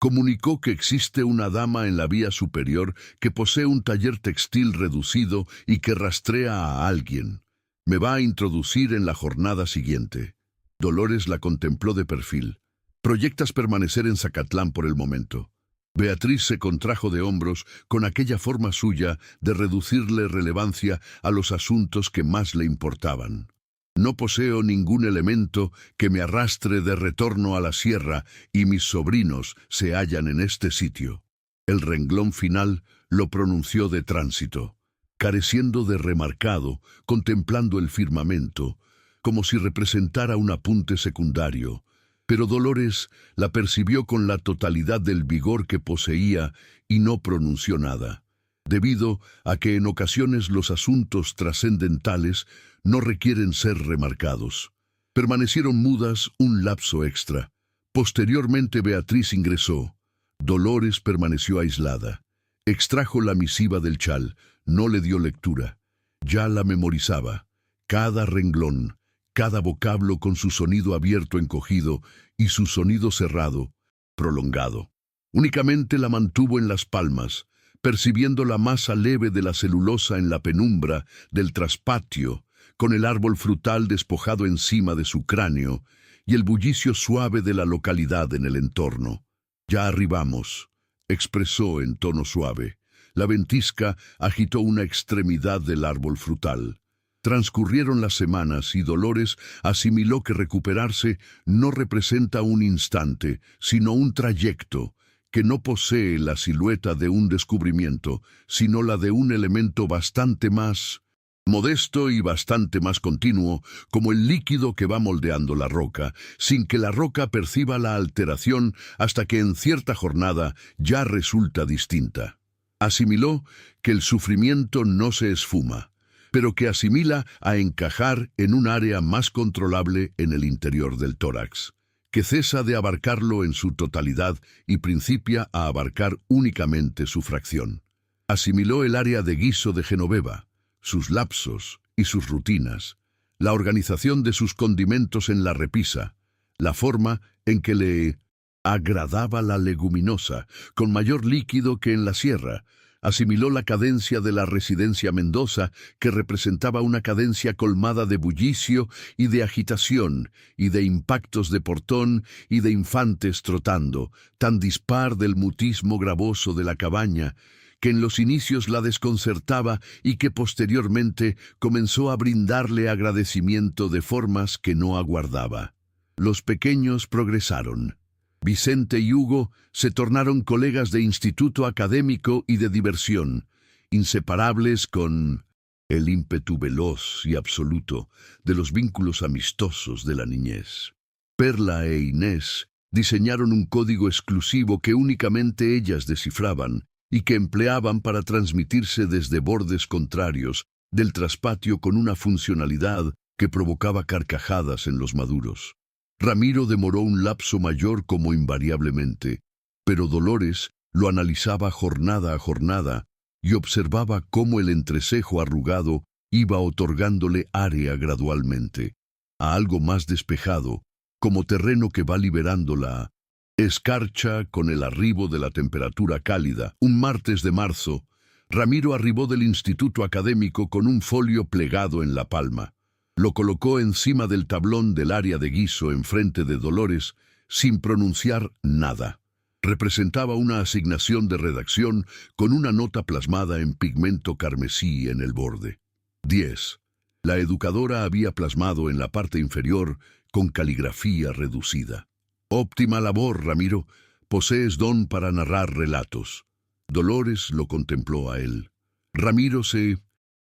Comunicó que existe una dama en la vía superior que posee un taller textil reducido y que rastrea a alguien. Me va a introducir en la jornada siguiente. Dolores la contempló de perfil. Proyectas permanecer en Zacatlán por el momento. Beatriz se contrajo de hombros con aquella forma suya de reducirle relevancia a los asuntos que más le importaban. No poseo ningún elemento que me arrastre de retorno a la sierra y mis sobrinos se hallan en este sitio. El renglón final lo pronunció de tránsito, careciendo de remarcado, contemplando el firmamento, como si representara un apunte secundario. Pero Dolores la percibió con la totalidad del vigor que poseía y no pronunció nada, debido a que en ocasiones los asuntos trascendentales no requieren ser remarcados. Permanecieron mudas un lapso extra. Posteriormente Beatriz ingresó. Dolores permaneció aislada. Extrajo la misiva del chal, no le dio lectura. Ya la memorizaba. Cada renglón, cada vocablo con su sonido abierto encogido y su sonido cerrado, prolongado. Únicamente la mantuvo en las palmas, percibiendo la masa leve de la celulosa en la penumbra del traspatio, con el árbol frutal despojado encima de su cráneo y el bullicio suave de la localidad en el entorno. «Ya arribamos», expresó en tono suave. La ventisca agitó una extremidad del árbol frutal. Transcurrieron las semanas y Dolores asimiló que recuperarse no representa un instante, sino un trayecto, que no posee la silueta de un descubrimiento, sino la de un elemento bastante más modesto y bastante más continuo, como el líquido que va moldeando la roca, sin que la roca perciba la alteración hasta que en cierta jornada ya resulta distinta. Asimiló que el sufrimiento no se esfuma, pero que asimila a encajar en un área más controlable en el interior del tórax, que cesa de abarcarlo en su totalidad y principia a abarcar únicamente su fracción. Asimiló el área de guiso de Genoveva, sus lapsos y sus rutinas, la organización de sus condimentos en la repisa, la forma en que le agradaba la leguminosa, con mayor líquido que en la sierra. Asimiló la cadencia de la residencia Mendoza, que representaba una cadencia colmada de bullicio y de agitación, y de impactos de portón y de infantes trotando, tan dispar del mutismo gravoso de la cabaña, que en los inicios la desconcertaba y que posteriormente comenzó a brindarle agradecimiento de formas que no aguardaba. Los pequeños progresaron. Vicente y Hugo se tornaron colegas de instituto académico y de diversión, inseparables con el ímpetu veloz y absoluto de los vínculos amistosos de la niñez. Perla e Inés diseñaron un código exclusivo que únicamente ellas descifraban y que empleaban para transmitirse desde bordes contrarios del traspatio con una funcionalidad que provocaba carcajadas en los maduros. Ramiro demoró un lapso mayor como invariablemente, pero Dolores lo analizaba jornada a jornada y observaba cómo el entrecejo arrugado iba otorgándole área gradualmente, a algo más despejado, como terreno que va liberando la escarcha con el arribo de la temperatura cálida. Un martes de marzo, Ramiro arribó del instituto académico con un folio plegado en la palma. Lo colocó encima del tablón del área de guiso enfrente de Dolores, sin pronunciar nada. Representaba una asignación de redacción con una nota plasmada en pigmento carmesí en el borde. 10. La educadora había plasmado en la parte inferior con caligrafía reducida. Óptima labor, Ramiro. Posees don para narrar relatos. Dolores lo contempló a él. Ramiro se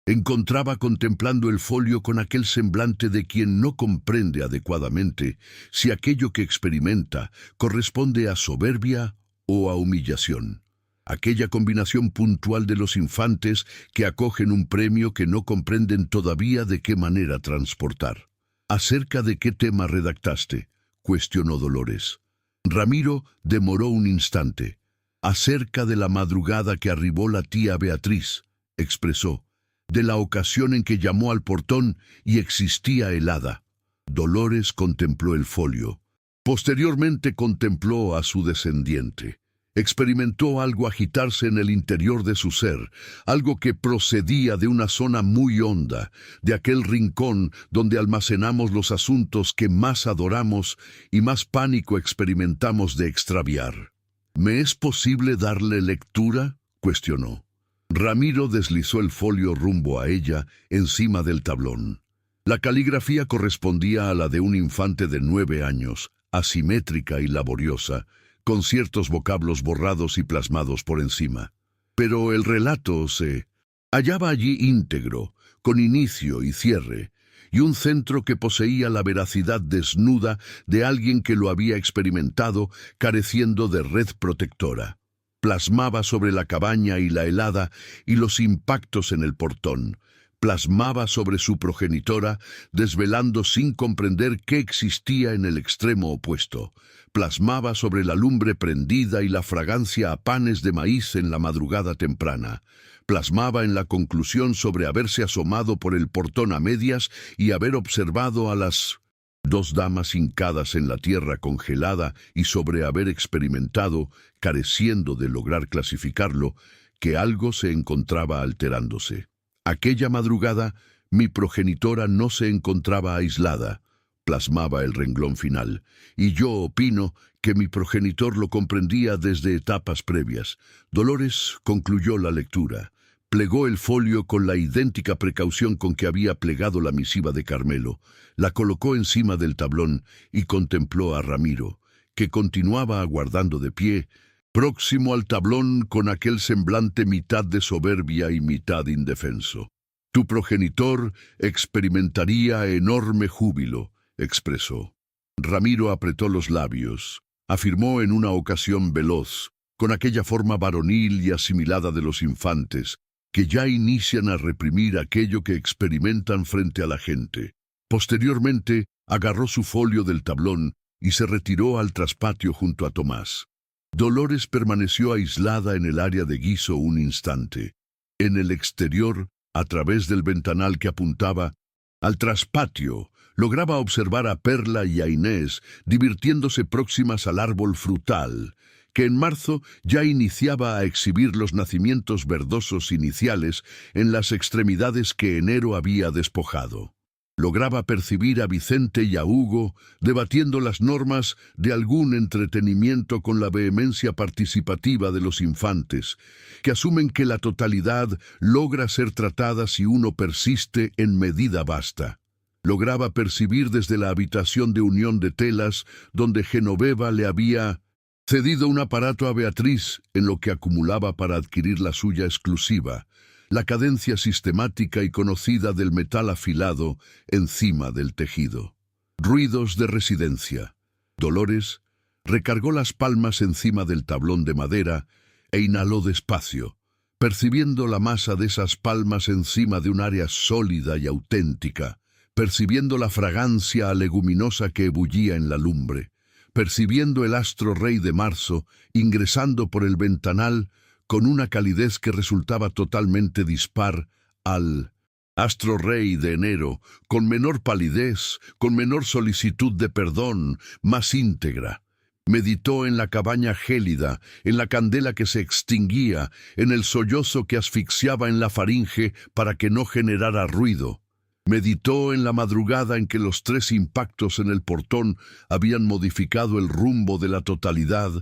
encontraba contemplando el folio con aquel semblante de quien no comprende adecuadamente si aquello que experimenta corresponde a soberbia o a humillación. Aquella combinación puntual de los infantes que acogen un premio que no comprenden todavía de qué manera transportar. ¿Acerca de qué tema redactaste?, cuestionó Dolores. Ramiro demoró un instante. Acerca de la madrugada que arribó la tía Beatriz, expresó, de la ocasión en que llamó al portón y existía helada. Dolores contempló el folio. Posteriormente contempló a su descendiente. Experimentó algo agitarse en el interior de su ser, algo que procedía de una zona muy honda, de aquel rincón donde almacenamos los asuntos que más adoramos y más pánico experimentamos de extraviar. ¿Me es posible darle lectura?, cuestionó. Ramiro deslizó el folio rumbo a ella, encima del tablón. La caligrafía correspondía a la de un infante de 9 años, asimétrica y laboriosa, con ciertos vocablos borrados y plasmados por encima. Pero el relato se hallaba allí íntegro, con inicio y cierre, y un centro que poseía la veracidad desnuda de alguien que lo había experimentado, careciendo de red protectora. Plasmaba sobre la cabaña y la helada y los impactos en el portón. Plasmaba sobre su progenitora, desvelando sin comprender qué existía en el extremo opuesto. Plasmaba sobre la lumbre prendida y la fragancia a panes de maíz en la madrugada temprana. Plasmaba en la conclusión sobre haberse asomado por el portón a medias y haber observado a las 2 damas hincadas en la tierra congelada y sobre haber experimentado, careciendo de lograr clasificarlo, que algo se encontraba alterándose. Aquella madrugada, mi progenitora no se encontraba aislada, plasmaba el renglón final, y yo opino que mi progenitor lo comprendía desde etapas previas. Dolores concluyó la lectura. Plegó el folio con la idéntica precaución con que había plegado la misiva de Carmelo, la colocó encima del tablón y contempló a Ramiro, que continuaba aguardando de pie, próximo al tablón con aquel semblante mitad de soberbia y mitad indefenso. Tu progenitor experimentaría enorme júbilo, expresó. Ramiro apretó los labios, afirmó en una ocasión veloz, con aquella forma varonil y asimilada de los infantes, que ya inician a reprimir aquello que experimentan frente a la gente. Posteriormente, agarró su folio del tablón y se retiró al traspatio junto a Tomás. Dolores permaneció aislada en el área de guiso un instante. En el exterior, a través del ventanal que apuntaba al traspatio, lograba observar a Perla y a Inés divirtiéndose próximas al árbol frutal, que en marzo ya iniciaba a exhibir los nacimientos verdosos iniciales en las extremidades que enero había despojado. Lograba percibir a Vicente y a Hugo debatiendo las normas de algún entretenimiento con la vehemencia participativa de los infantes, que asumen que la totalidad logra ser tratada si uno persiste en medida vasta. Lograba percibir desde la habitación de unión de telas, donde Genoveva le había cedido un aparato a Beatriz en lo que acumulaba para adquirir la suya exclusiva, la cadencia sistemática y conocida del metal afilado encima del tejido. Ruidos de residencia. Dolores recargó las palmas encima del tablón de madera e inhaló despacio, percibiendo la masa de esas palmas encima de un área sólida y auténtica, percibiendo la fragancia leguminosa que ebullía en la lumbre, percibiendo el astro rey de marzo ingresando por el ventanal con una calidez que resultaba totalmente dispar al astro rey de enero, con menor palidez, con menor solicitud de perdón, más íntegra. Meditó en la cabaña gélida, en la candela que se extinguía, en el sollozo que asfixiaba en la faringe para que no generara ruido. Meditó en la madrugada en que los 3 impactos en el portón habían modificado el rumbo de la totalidad,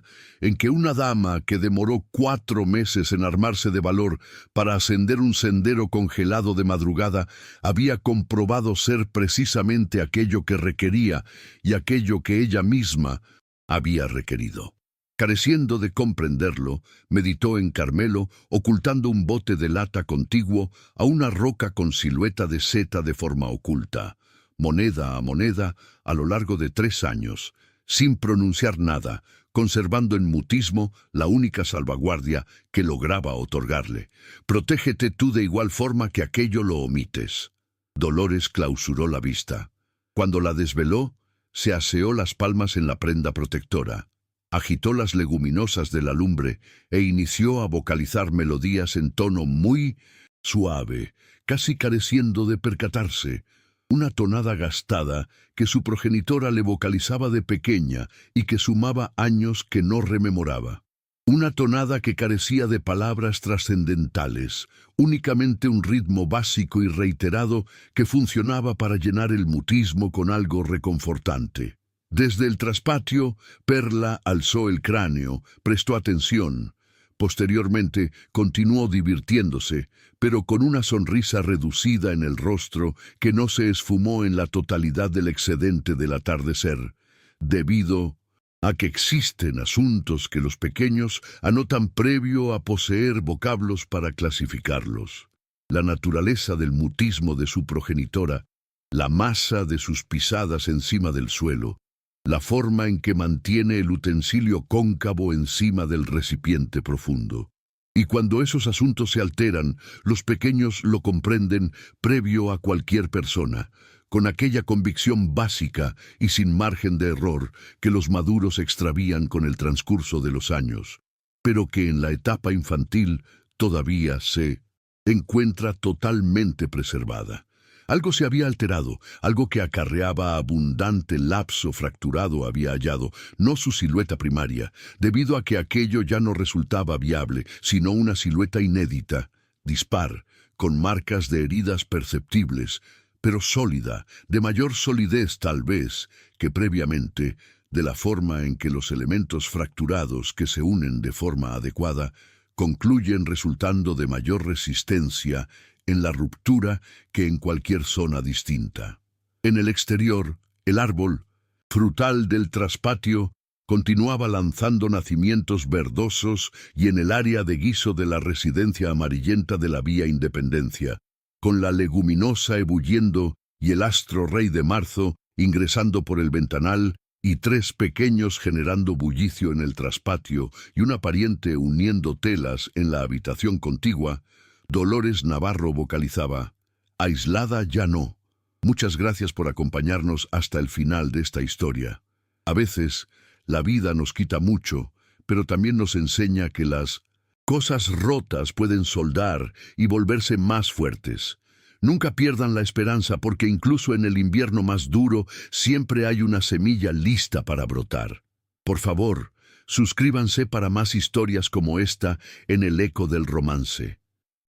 en que una dama que demoró 4 meses en armarse de valor para ascender un sendero congelado de madrugada había comprobado ser precisamente aquello que requería y aquello que ella misma había requerido. Careciendo de comprenderlo, meditó en Carmelo, ocultando un bote de lata contiguo a una roca con silueta de seta de forma oculta, moneda a moneda, a lo largo de 3 años, sin pronunciar nada, conservando en mutismo la única salvaguardia que lograba otorgarle. Protégete tú de igual forma que aquello lo omites. Dolores clausuró la vista. Cuando la desveló, se aseó las palmas en la prenda protectora. Agitó las leguminosas de la lumbre e inició a vocalizar melodías en tono muy suave, casi careciendo de percatarse, una tonada gastada que su progenitora le vocalizaba de pequeña y que sumaba años que no rememoraba. Una tonada que carecía de palabras trascendentales, únicamente un ritmo básico y reiterado que funcionaba para llenar el mutismo con algo reconfortante. Desde el traspatio, Perla alzó el cráneo, prestó atención. Posteriormente, continuó divirtiéndose, pero con una sonrisa reducida en el rostro que no se esfumó en la totalidad del excedente del atardecer, debido a que existen asuntos que los pequeños anotan previo a poseer vocablos para clasificarlos. La naturaleza del mutismo de su progenitora, la masa de sus pisadas encima del suelo, la forma en que mantiene el utensilio cóncavo encima del recipiente profundo. Y cuando esos asuntos se alteran, los pequeños lo comprenden previo a cualquier persona, con aquella convicción básica y sin margen de error que los maduros extravían con el transcurso de los años, pero que en la etapa infantil todavía se encuentra totalmente preservada. Algo se había alterado, algo que acarreaba abundante lapso fracturado había hallado, no su silueta primaria, debido a que aquello ya no resultaba viable, sino una silueta inédita, dispar, con marcas de heridas perceptibles, pero sólida, de mayor solidez tal vez que previamente, de la forma en que los elementos fracturados que se unen de forma adecuada concluyen resultando de mayor resistencia en la ruptura que en cualquier zona distinta. En el exterior, el árbol, frutal del traspatio, continuaba lanzando nacimientos verdosos y en el área de guiso de la residencia amarillenta de la Vía Independencia, con la leguminosa ebulliendo y el astro rey de marzo ingresando por el ventanal y tres pequeños generando bullicio en el traspatio y una pariente uniendo telas en la habitación contigua, Dolores Navarro vocalizaba: aislada ya no. Muchas gracias por acompañarnos hasta el final de esta historia. A veces, la vida nos quita mucho, pero también nos enseña que las cosas rotas pueden soldar y volverse más fuertes. Nunca pierdan la esperanza porque incluso en el invierno más duro siempre hay una semilla lista para brotar. Por favor, suscríbanse para más historias como esta en El Eco del Romance.